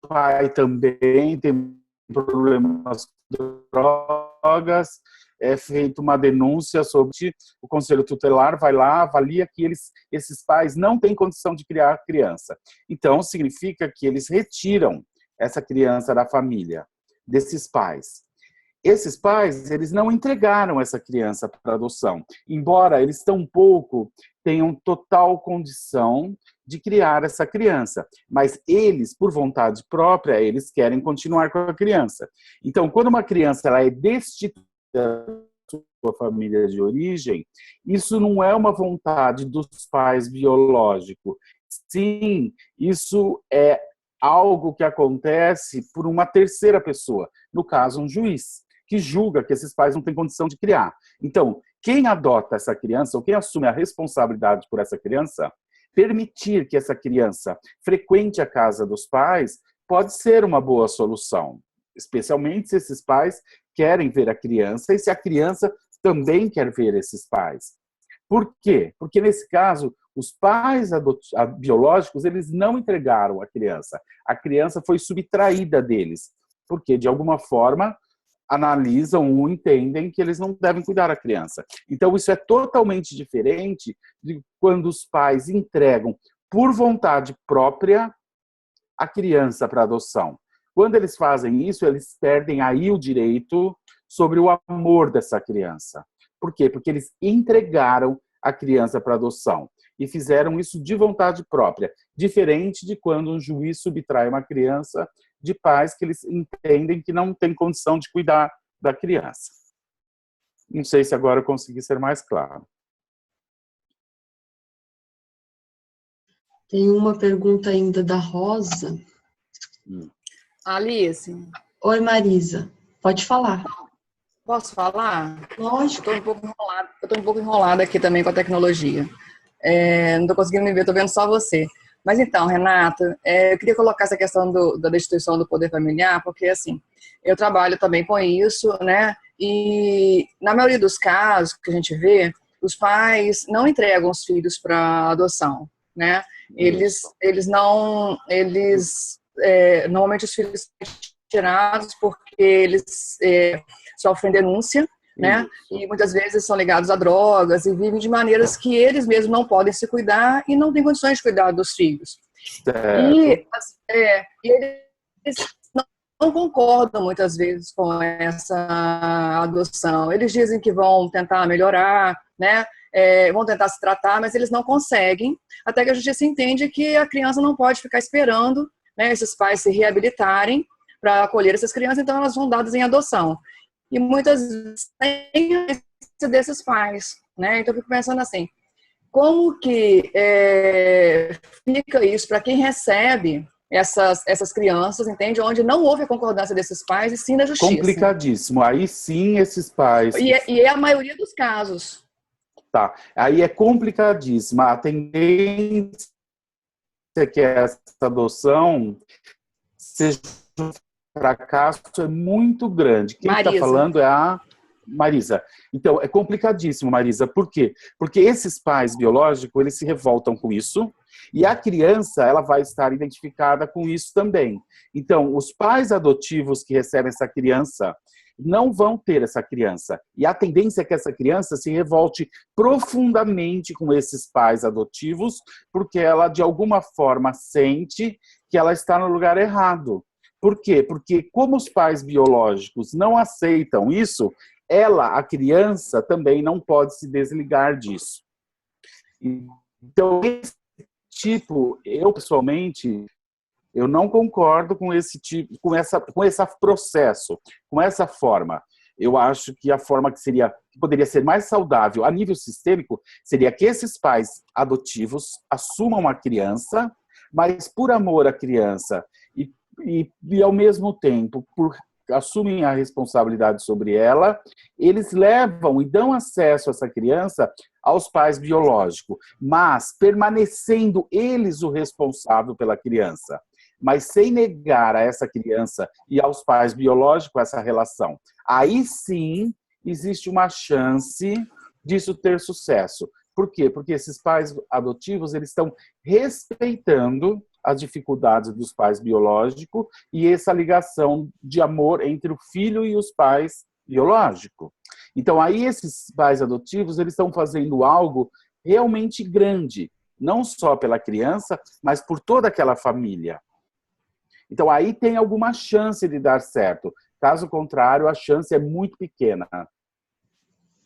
pai também tem problemas com drogas, é feita uma denúncia sobre o Conselho Tutelar, vai lá, avalia que esses pais não têm condição de criar a criança. Então, significa que eles retiram essa criança da família, desses pais. Esses pais, eles não entregaram essa criança para adoção, embora eles tampouco tenham total condição de criar essa criança, mas eles, por vontade própria, eles querem continuar com a criança. Então, quando uma criança ela é destituída da sua família de origem, isso não é uma vontade dos pais biológicos. Sim, isso é algo que acontece por uma terceira pessoa, no caso, um juiz, que julga que esses pais não têm condição de criar. Então, quem adota essa criança, ou quem assume a responsabilidade por essa criança, permitir que essa criança frequente a casa dos pais, pode ser uma boa solução, especialmente se esses pais querem ver a criança e se a criança também quer ver esses pais. Por quê? Porque, nesse caso, os pais biológicos, eles não entregaram a criança foi subtraída deles, porque, de alguma forma, analisam ou entendem que eles não devem cuidar da criança. Então, isso é totalmente diferente de quando os pais entregam, por vontade própria, a criança para adoção. Quando eles fazem isso, eles perdem aí o direito sobre o amor dessa criança. Por quê? Porque eles entregaram a criança para adoção e fizeram isso de vontade própria, diferente de quando um juiz subtrai uma criança de pais que eles entendem que não têm condição de cuidar da criança. Não sei se agora eu consegui ser mais claro. Tem uma pergunta ainda da Rosa. Alice, Oi, Marisa. Pode falar. posso falar? Lógico. Eu tô um pouco enrolada aqui também com a tecnologia. Não estou conseguindo me ver, estou vendo só você. Mas então, Renata, eu queria colocar essa questão da destituição do poder familiar, porque assim, eu trabalho também com isso, né? E na maioria dos casos que a gente vê, os pais não entregam os filhos para adoção, né? Normalmente os filhos são tirados porque eles sofrem denúncia, né? E muitas vezes são ligados a drogas e vivem de maneiras que eles mesmos não podem se cuidar e não têm condições de cuidar dos filhos. E eles não concordam muitas vezes com essa adoção. Eles dizem que vão tentar melhorar, né? Vão tentar se tratar, mas eles não conseguem, até que a justiça entende que a criança não pode ficar esperando, né, esses pais se reabilitarem para acolher essas crianças, então elas vão dadas em adoção. E muitas vezes tem a resistência desses pais, né? Então eu fico pensando assim, como que fica isso para quem recebe essas crianças, entende? Onde não houve a concordância desses pais e sim da justiça. Complicadíssimo. Aí sim esses pais... E é a maioria dos casos. Tá. Aí é complicadíssima. A tendência que essa adoção seja um fracasso é muito grande. Quem está falando é a Marisa. Então, é complicadíssimo, Marisa. Por quê? Porque esses pais biológicos, eles se revoltam com isso e a criança, ela vai estar identificada com isso também. Então, os pais adotivos que recebem essa criança não vão ter essa criança. E a tendência é que essa criança se revolte profundamente com esses pais adotivos, porque ela, de alguma forma, sente que ela está no lugar errado. Por quê? Porque como os pais biológicos não aceitam isso, a criança, também não pode se desligar disso. Então, esse tipo, eu pessoalmente, eu não concordo com esse tipo, com esse processo, com essa forma. Eu acho que a forma que poderia ser mais saudável a nível sistêmico seria que esses pais adotivos assumam a criança, mas por amor à criança e ao mesmo tempo assumem a responsabilidade sobre ela, eles levam e dão acesso a essa criança aos pais biológicos, mas permanecendo eles o responsável pela criança, mas sem negar a essa criança e aos pais biológicos essa relação. Aí sim existe uma chance disso ter sucesso. Por quê? Porque esses pais adotivos, eles estão respeitando as dificuldades dos pais biológicos e essa ligação de amor entre o filho e os pais biológicos. Então, aí esses pais adotivos, eles estão fazendo algo realmente grande, não só pela criança, mas por toda aquela família. Então, aí tem alguma chance de dar certo. Caso contrário, a chance é muito pequena.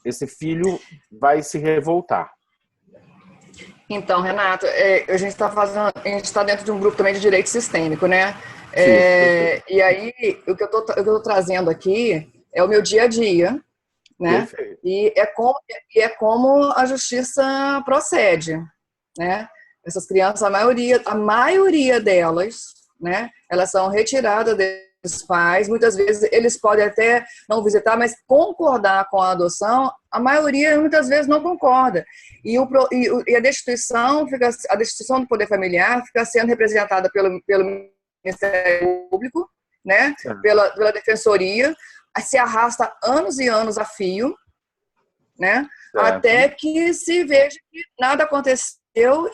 Esse filho vai se revoltar. Então, Renato, a gente está dentro de um grupo também de direito sistêmico, né? E aí, o que eu tô trazendo aqui é o meu dia a dia, né? Perfeito. E é como a justiça procede, né? Essas crianças, a maioria delas, né? Elas são retiradas dos pais, muitas vezes eles podem até não visitar, mas concordar com a adoção, a maioria muitas vezes não concorda. E a destituição do poder familiar fica sendo representada pelo Ministério Público, né? Pela Defensoria, se arrasta anos e anos a fio, né? Até que se veja que nada aconteceu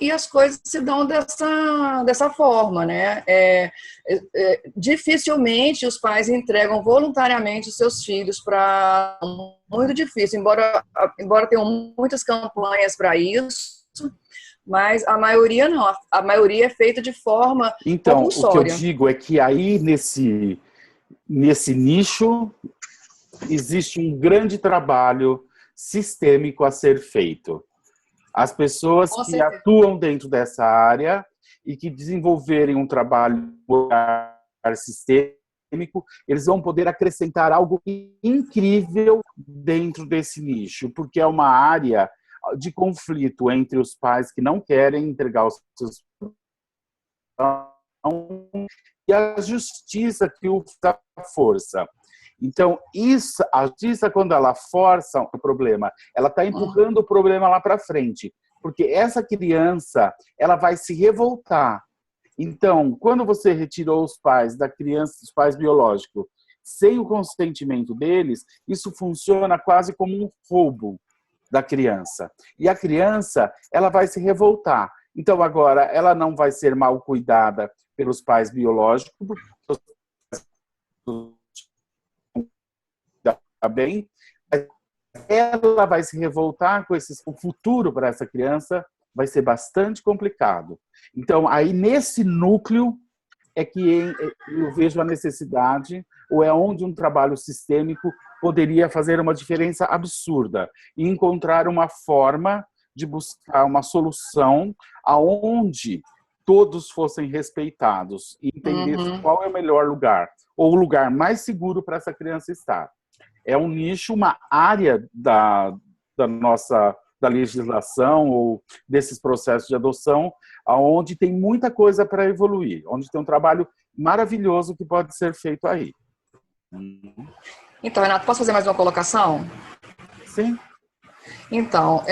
e as coisas se dão dessa forma, né? Dificilmente os pais entregam voluntariamente os seus filhos para... Muito difícil, embora tenham muitas campanhas para isso, mas a maioria não. A maioria é feita de forma compulsória. O que eu digo é que aí, nesse nicho, existe um grande trabalho sistêmico a ser feito. As pessoas que atuam dentro dessa área e que desenvolverem um trabalho sistêmico, eles vão poder acrescentar algo incrível dentro desse nicho, porque é uma área de conflito entre os pais que não querem entregar os seus e a justiça que usa a força. Então, a justiça, quando ela força o problema, ela está empurrando o problema lá para frente, porque essa criança, ela vai se revoltar. Então, quando você retirou os pais da criança, os pais biológicos, sem o consentimento deles, isso funciona quase como um roubo da criança. E a criança, ela vai se revoltar. Então, agora, ela não vai ser mal cuidada pelos pais biológicos, porque tá bem, ela vai se revoltar com o futuro para essa criança vai ser bastante complicado. Então, aí nesse núcleo é que eu vejo a necessidade, ou é onde um trabalho sistêmico poderia fazer uma diferença absurda e encontrar uma forma de buscar uma solução aonde todos fossem respeitados e entendessem qual é o melhor lugar, ou o lugar mais seguro para essa criança estar. É um nicho, uma área da legislação ou desses processos de adoção, onde tem muita coisa para evoluir, onde tem um trabalho maravilhoso que pode ser feito aí. Então, Renato, posso fazer mais uma colocação? Sim. Então,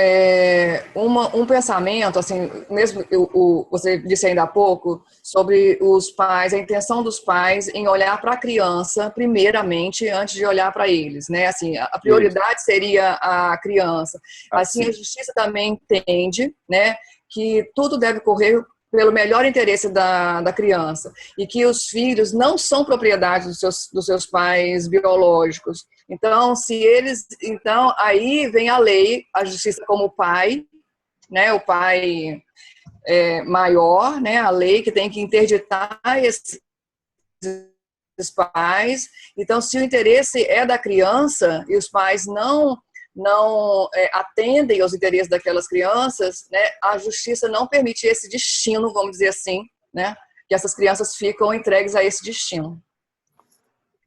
um pensamento, assim, mesmo você disse ainda há pouco, sobre os pais, a intenção dos pais em olhar para a criança, primeiramente, antes de olhar para eles, né? Assim, a prioridade seria a criança. Assim, a justiça também entende, né, que tudo deve correr pelo melhor interesse da criança e que os filhos não são propriedade dos seus pais biológicos. Então, então aí vem a lei, a justiça como pai, né, o pai maior, né, a lei que tem que interditar esses pais. Então, se o interesse é da criança e os pais não atendem aos interesses daquelas crianças, né, a justiça não permite esse destino, vamos dizer assim, né, que essas crianças ficam entregues a esse destino.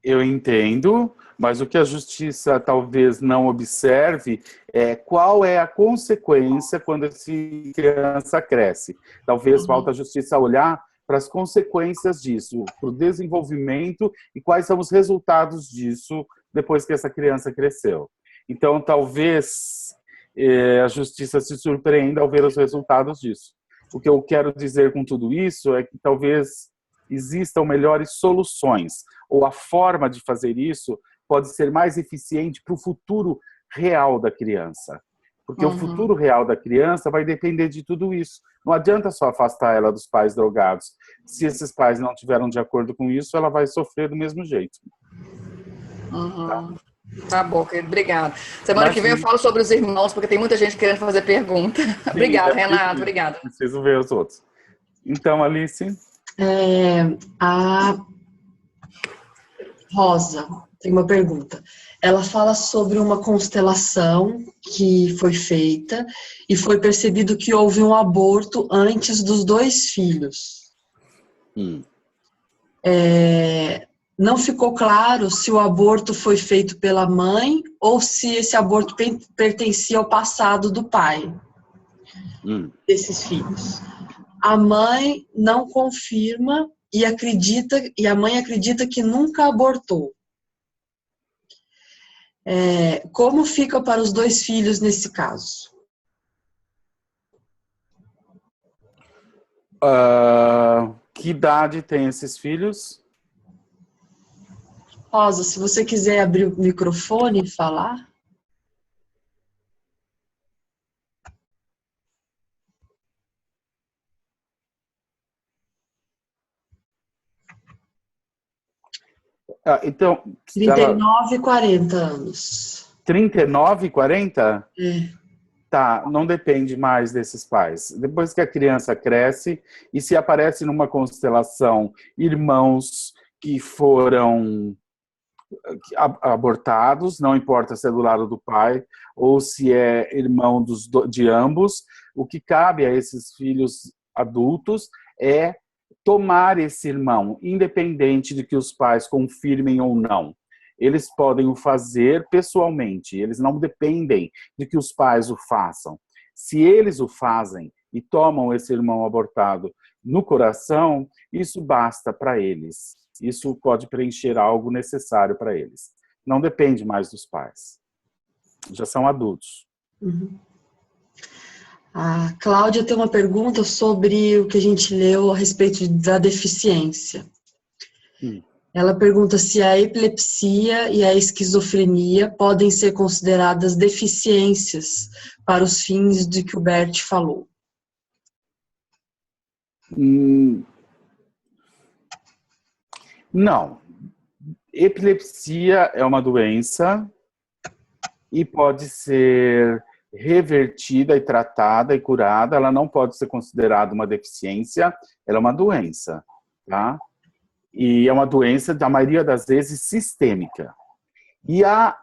Eu entendo, mas o que a justiça talvez não observe é qual é a consequência quando essa criança cresce. Talvez falta a justiça olhar para as consequências disso, para o desenvolvimento e quais são os resultados disso depois que essa criança cresceu. Então, talvez a justiça se surpreenda ao ver os resultados disso. O que eu quero dizer com tudo isso é que talvez existam melhores soluções, ou a forma de fazer isso pode ser mais eficiente para o futuro real da criança. Porque o futuro real da criança vai depender de tudo isso. Não adianta só afastar ela dos pais drogados. Se esses pais não tiveram de acordo com isso, ela vai sofrer do mesmo jeito. Tá bom, querido. Obrigada. Semana que vem eu falo sobre os irmãos, porque tem muita gente querendo fazer pergunta. Obrigada, Renato. Obrigada. Preciso ver os outros. Então, Alice... A Rosa tem uma pergunta. Ela fala sobre uma constelação que foi feita e foi percebido que houve um aborto antes dos 2 filhos. Não ficou claro se o aborto foi feito pela mãe ou se esse aborto pertencia ao passado do pai desses filhos. A mãe não confirma e a mãe acredita que nunca abortou. Como fica para os 2 filhos nesse caso? Que idade tem esses filhos? Rosa, se você quiser abrir o microfone e falar. Então, 39 e 40 anos. 39 e 40? Tá, não depende mais desses pais. Depois que a criança cresce, e se aparece numa constelação irmãos que foram abortados, não importa se é do lado do pai ou se é irmão de ambos, o que cabe a esses filhos adultos é tomar esse irmão, independente de que os pais confirmem ou não. Eles podem o fazer pessoalmente, eles não dependem de que os pais o façam. Se eles o fazem e tomam esse irmão abortado no coração, isso basta para eles. Isso pode preencher algo necessário para eles. Não depende mais dos pais. Já são adultos. Uhum. A Cláudia tem uma pergunta sobre o que a gente leu a respeito da deficiência. Ela pergunta se a epilepsia e a esquizofrenia podem ser consideradas deficiências para os fins de que o Bert falou. Não. Epilepsia é uma doença e pode ser revertida e tratada e curada. Ela não pode ser considerada uma deficiência, ela é uma doença, tá? E é uma doença, da maioria das vezes, sistêmica. E a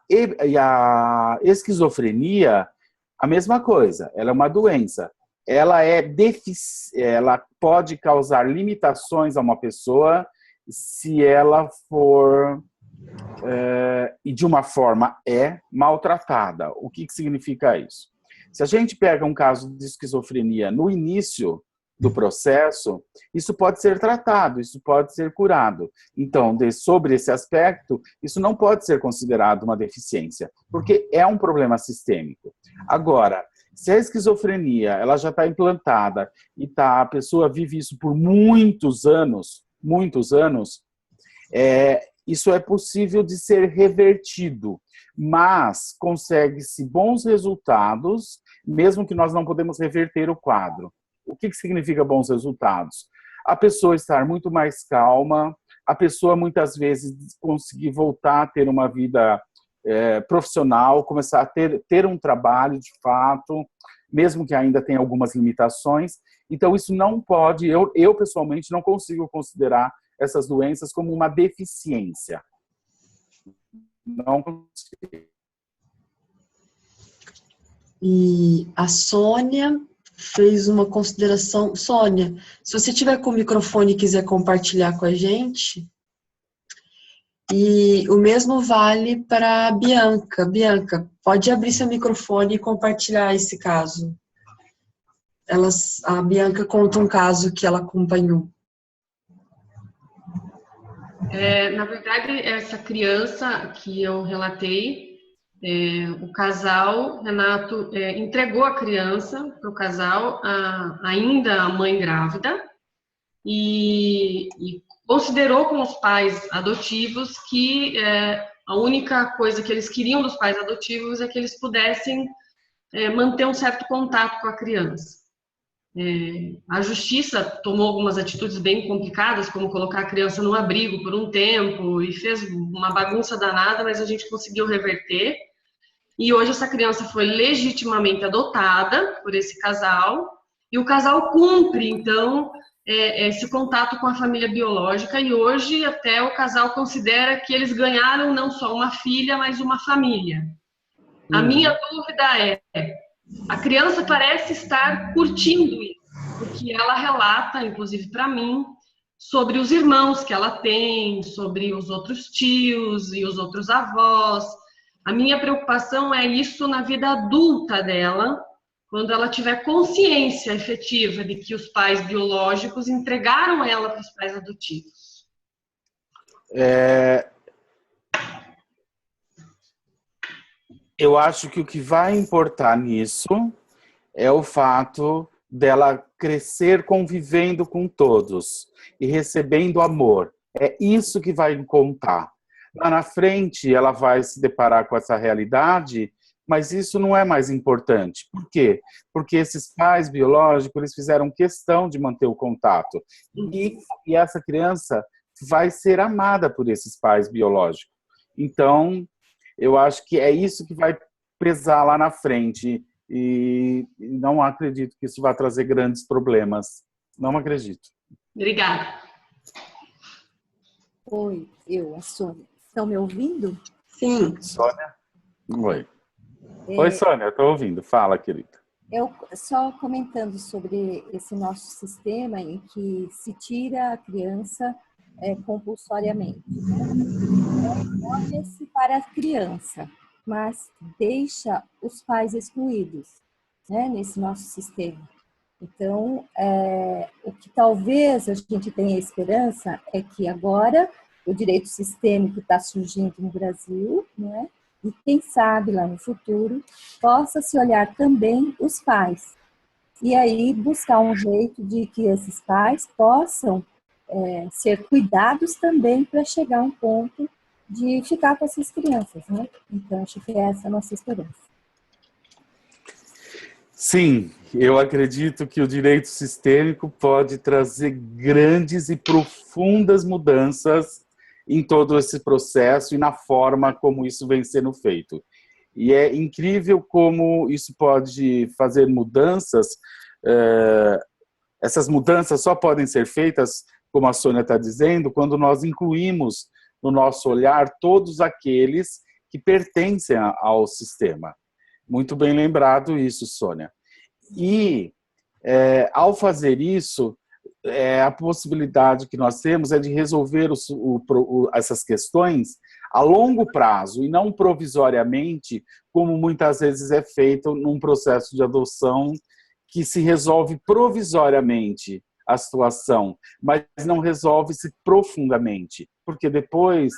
esquizofrenia, a mesma coisa, ela é uma doença. Ela pode causar limitações a uma pessoa se ela for, e de uma forma maltratada. O que significa isso? Se a gente pega um caso de esquizofrenia no início do processo, isso pode ser tratado, isso pode ser curado. Então, sobre esse aspecto, isso não pode ser considerado uma deficiência, porque é um problema sistêmico. Agora, se a esquizofrenia ela já está implantada e a pessoa vive isso por muitos anos, isso é possível de ser revertido, mas consegue-se bons resultados, mesmo que nós não podemos reverter o quadro. O que significa bons resultados? A pessoa estar muito mais calma, a pessoa muitas vezes conseguir voltar a ter uma vida profissional, começar a ter um trabalho de fato, mesmo que ainda tenha algumas limitações. Então isso não pode, eu pessoalmente não consigo considerar essas doenças como uma deficiência. Não consigo. E a Sônia fez uma consideração. Sônia, se você tiver com o microfone e quiser compartilhar com a gente. E o mesmo vale para a Bianca. Bianca, pode abrir seu microfone e compartilhar esse caso. A Bianca conta um caso que ela acompanhou. Na verdade, essa criança que eu relatei, o casal, Renato, entregou a criança para o casal, ainda a mãe grávida, e considerou com os pais adotivos que a única coisa que eles queriam dos pais adotivos é que eles pudessem manter um certo contato com a criança. A justiça tomou algumas atitudes bem complicadas, como colocar a criança num abrigo por um tempo, e fez uma bagunça danada, mas a gente conseguiu reverter. E hoje essa criança foi legitimamente adotada por esse casal, e o casal cumpre, então, esse contato com a família biológica, e hoje até o casal considera que eles ganharam não só uma filha, mas uma família. A minha dúvida a criança parece estar curtindo isso, porque ela relata, inclusive para mim, sobre os irmãos que ela tem, sobre os outros tios e os outros avós. A minha preocupação é isso na vida adulta dela, quando ela tiver consciência efetiva de que os pais biológicos entregaram ela para os pais adotivos. Eu acho que o que vai importar nisso é o fato dela crescer convivendo com todos e recebendo amor. É isso que vai contar. Lá na frente, ela vai se deparar com essa realidade, mas isso não é mais importante. Por quê? Porque esses pais biológicos, eles fizeram questão de manter o contato. E essa criança vai ser amada por esses pais biológicos. Então, eu acho que é isso que vai pesar lá na frente. E não acredito que isso vai trazer grandes problemas. Não acredito. Obrigada. Oi, a Sônia. Estão me ouvindo? Sim. Sônia? Oi. Oi, Sônia, estou ouvindo. Fala, querida. Eu só comentando sobre esse nosso sistema em que se tira a criança compulsoriamente. Não olha-se para a criança, mas deixa os pais excluídos, né, nesse nosso sistema. Então, o que talvez a gente tenha esperança é que agora o direito sistêmico está surgindo no Brasil, né? E quem sabe lá no futuro possa se olhar também os pais. E aí buscar um jeito de que esses pais possam ser cuidados também para chegar a um ponto de ficar com essas crianças, né? Então, acho que essa é a nossa esperança. Sim, eu acredito que o direito sistêmico pode trazer grandes e profundas mudanças em todo esse processo e na forma como isso vem sendo feito. E é incrível como isso pode fazer mudanças. Essas mudanças só podem ser feitas, como a Sônia está dizendo, quando nós incluímos no nosso olhar todos aqueles que pertencem ao sistema. Muito bem lembrado isso, Sônia. E, ao fazer isso, a possibilidade que nós temos é de resolver essas questões a longo prazo e não provisoriamente, como muitas vezes é feito num processo de adoção que se resolve provisoriamente a situação, mas não resolve-se profundamente, porque depois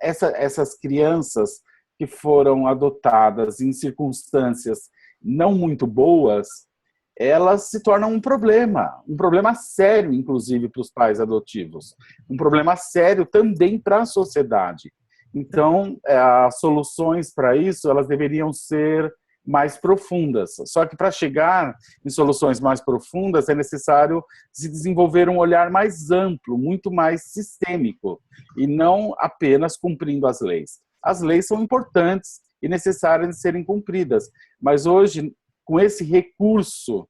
essas crianças que foram adotadas em circunstâncias não muito boas, elas se tornam um problema sério, inclusive, para os pais adotivos, um problema sério também para a sociedade. Então, as soluções para isso, elas deveriam ser mais profundas. Só que para chegar em soluções mais profundas, é necessário se desenvolver um olhar mais amplo, muito mais sistêmico, e não apenas cumprindo as leis. As leis são importantes e necessárias de serem cumpridas, mas hoje, com esse recurso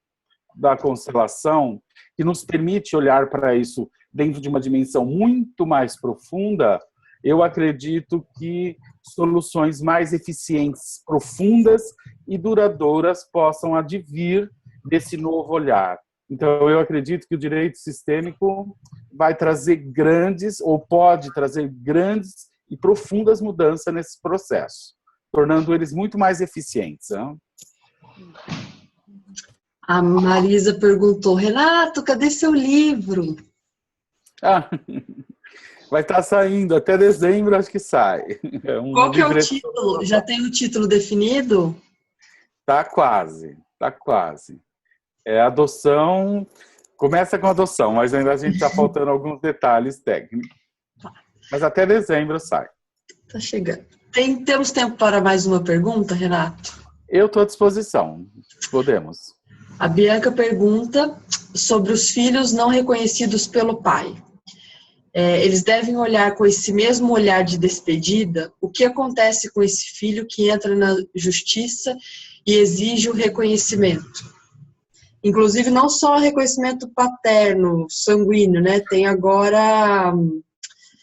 da constelação, que nos permite olhar para isso dentro de uma dimensão muito mais profunda, eu acredito que soluções mais eficientes, profundas e duradouras possam advir desse novo olhar. Então, eu acredito que o direito sistêmico vai trazer grandes, ou pode trazer grandes e profundas mudanças nesse processo, tornando eles muito mais eficientes. Né? A Marisa perguntou, Renato, cadê seu livro? Vai estar saindo, até dezembro acho que sai. Qual que é o título? Já tem o título definido? Tá quase, tá quase. Adoção, começa com adoção, mas ainda a gente está faltando alguns detalhes técnicos. Mas até dezembro sai. Tá chegando. Temos tempo para mais uma pergunta, Renato? Eu estou à disposição, podemos. A Bianca pergunta sobre os filhos não reconhecidos pelo pai. Eles devem olhar com esse mesmo olhar de despedida? O que acontece com esse filho que entra na justiça e exige o reconhecimento? Inclusive, não só reconhecimento paterno, sanguíneo, né? Tem agora...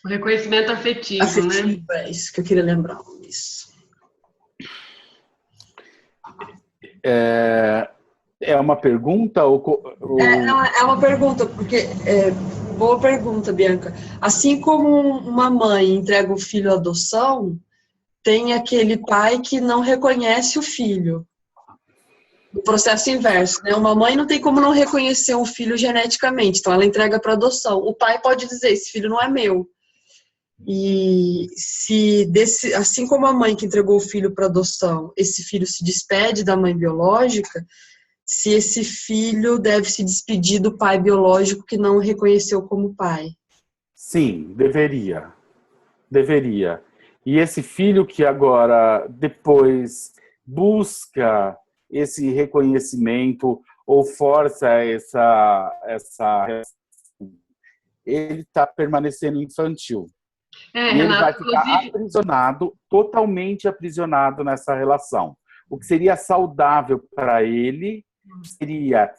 O reconhecimento afetivo, né? É isso que eu queria lembrar. Isso. É uma pergunta? Não, é uma pergunta, porque... boa pergunta, Bianca. Assim como uma mãe entrega o filho à adoção, tem aquele pai que não reconhece o filho. O processo inverso, né? Uma mãe não tem como não reconhecer um filho geneticamente, então ela entrega para adoção. O pai pode dizer, esse filho não é meu. E assim como a mãe que entregou o filho para adoção, esse filho se despede da mãe biológica, se esse filho deve se despedir do pai biológico que não o reconheceu como pai. Sim, deveria. Deveria. E esse filho que agora, depois, busca esse reconhecimento ou força ele está permanecendo infantil. E ele vai ficar aprisionado, totalmente aprisionado nessa relação. O que seria saudável para ele seria,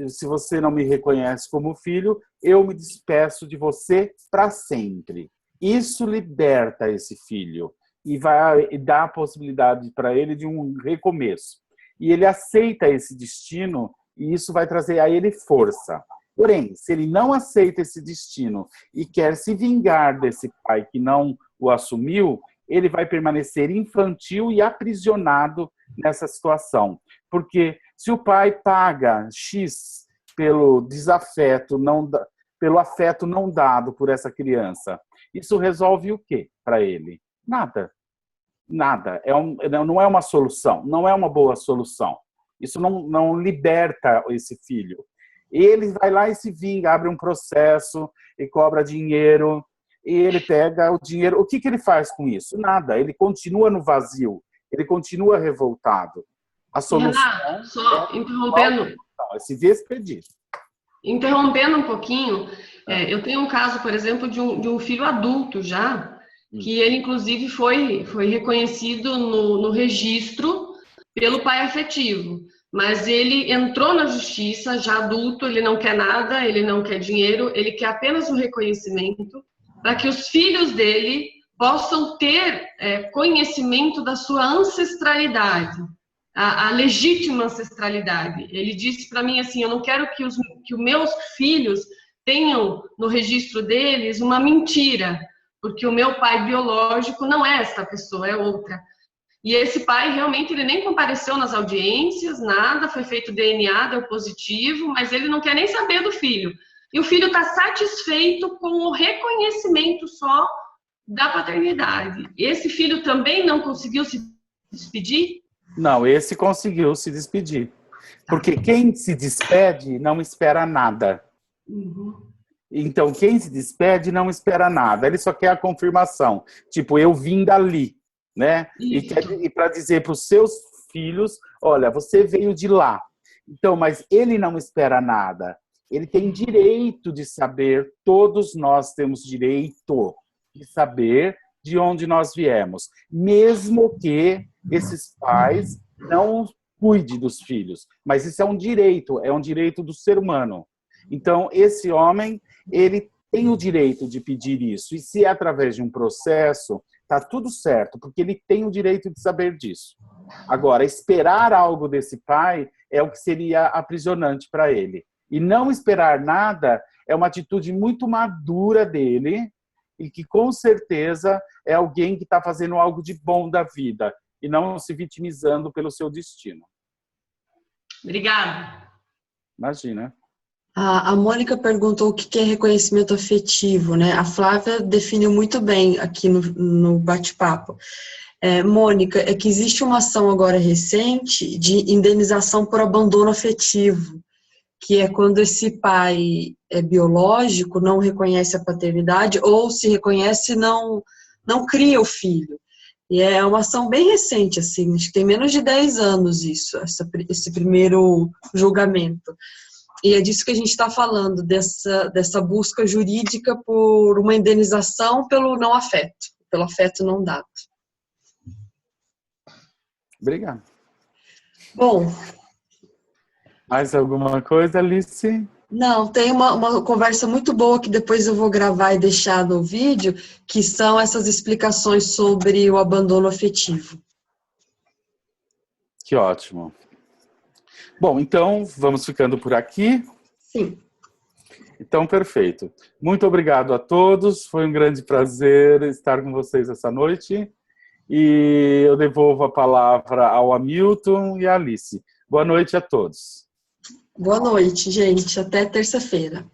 se você não me reconhece como filho, eu me despeço de você para sempre. Isso liberta esse filho e vai dar a possibilidade para ele de um recomeço. e ele aceita esse destino, e isso vai trazer a ele força. Porém, se ele não aceita esse destino e quer se vingar desse pai que não o assumiu, ele vai permanecer infantil e aprisionado nessa situação. Porque se o pai paga X pelo desafeto, pelo afeto não dado por essa criança, isso resolve o quê para ele? Nada. Nada. Não é uma solução, não é uma boa solução. Isso não liberta esse filho. Ele vai lá e se vinga, abre um processo e cobra dinheiro, e ele pega o dinheiro. O que ele faz com isso? Nada. Ele continua no vazio, ele continua revoltado. A solução Renato, só interrompendo. É se despedir. Interrompendo um pouquinho, eu tenho um caso, por exemplo, de um filho adulto já, que ele, inclusive, foi reconhecido no registro pelo pai afetivo. Mas ele entrou na justiça, já adulto, ele não quer nada, ele não quer dinheiro, ele quer apenas o reconhecimento para que os filhos dele possam ter conhecimento da sua ancestralidade, a legítima ancestralidade. Ele disse para mim assim, eu não quero que os meus filhos tenham no registro deles uma mentira, porque o meu pai biológico não é essa pessoa, é outra. E esse pai, realmente, ele nem compareceu nas audiências, nada, foi feito DNA, deu positivo, mas ele não quer nem saber do filho. E o filho está satisfeito com o reconhecimento só da paternidade. Esse filho também não conseguiu se despedir? Não, esse conseguiu se despedir. Porque quem se despede não espera nada. Uhum. Então, quem se despede não espera nada. Ele só quer a confirmação. Tipo, eu vim dali. Né? E para dizer para os seus filhos, olha, você veio de lá. Então, mas ele não espera nada. Ele tem direito de saber, todos nós temos direito de saber de onde nós viemos, mesmo que esses pais não cuidem dos filhos. Mas isso é um direito do ser humano. Então, esse homem, ele tem o direito de pedir isso. E se é através de um processo, tá tudo certo, porque ele tem o direito de saber disso. Agora, esperar algo desse pai é o que seria aprisionante para ele. E não esperar nada é uma atitude muito madura dele e que, com certeza, é alguém que está fazendo algo de bom da vida e não se vitimizando pelo seu destino. Obrigada. Imagina. A Mônica perguntou o que é reconhecimento afetivo, né? A Flávia definiu muito bem aqui no bate-papo. Mônica, é que existe uma ação agora recente de indenização por abandono afetivo, que é quando esse pai biológico não reconhece a paternidade ou se reconhece não cria o filho. E é uma ação bem recente, assim, acho que tem menos de 10 anos isso, esse primeiro julgamento. E é disso que a gente está falando, dessa busca jurídica por uma indenização pelo não afeto, pelo afeto não dado. Obrigado. Bom. Mais alguma coisa, Alice? Não, tem uma conversa muito boa que depois eu vou gravar e deixar no vídeo, que são essas explicações sobre o abandono afetivo. Que ótimo. Bom, então, vamos ficando por aqui? Sim. Então, perfeito. Muito obrigado a todos. Foi um grande prazer estar com vocês essa noite. E eu devolvo a palavra ao Hamilton e à Alice. Boa noite a todos. Boa noite, gente. Até terça-feira.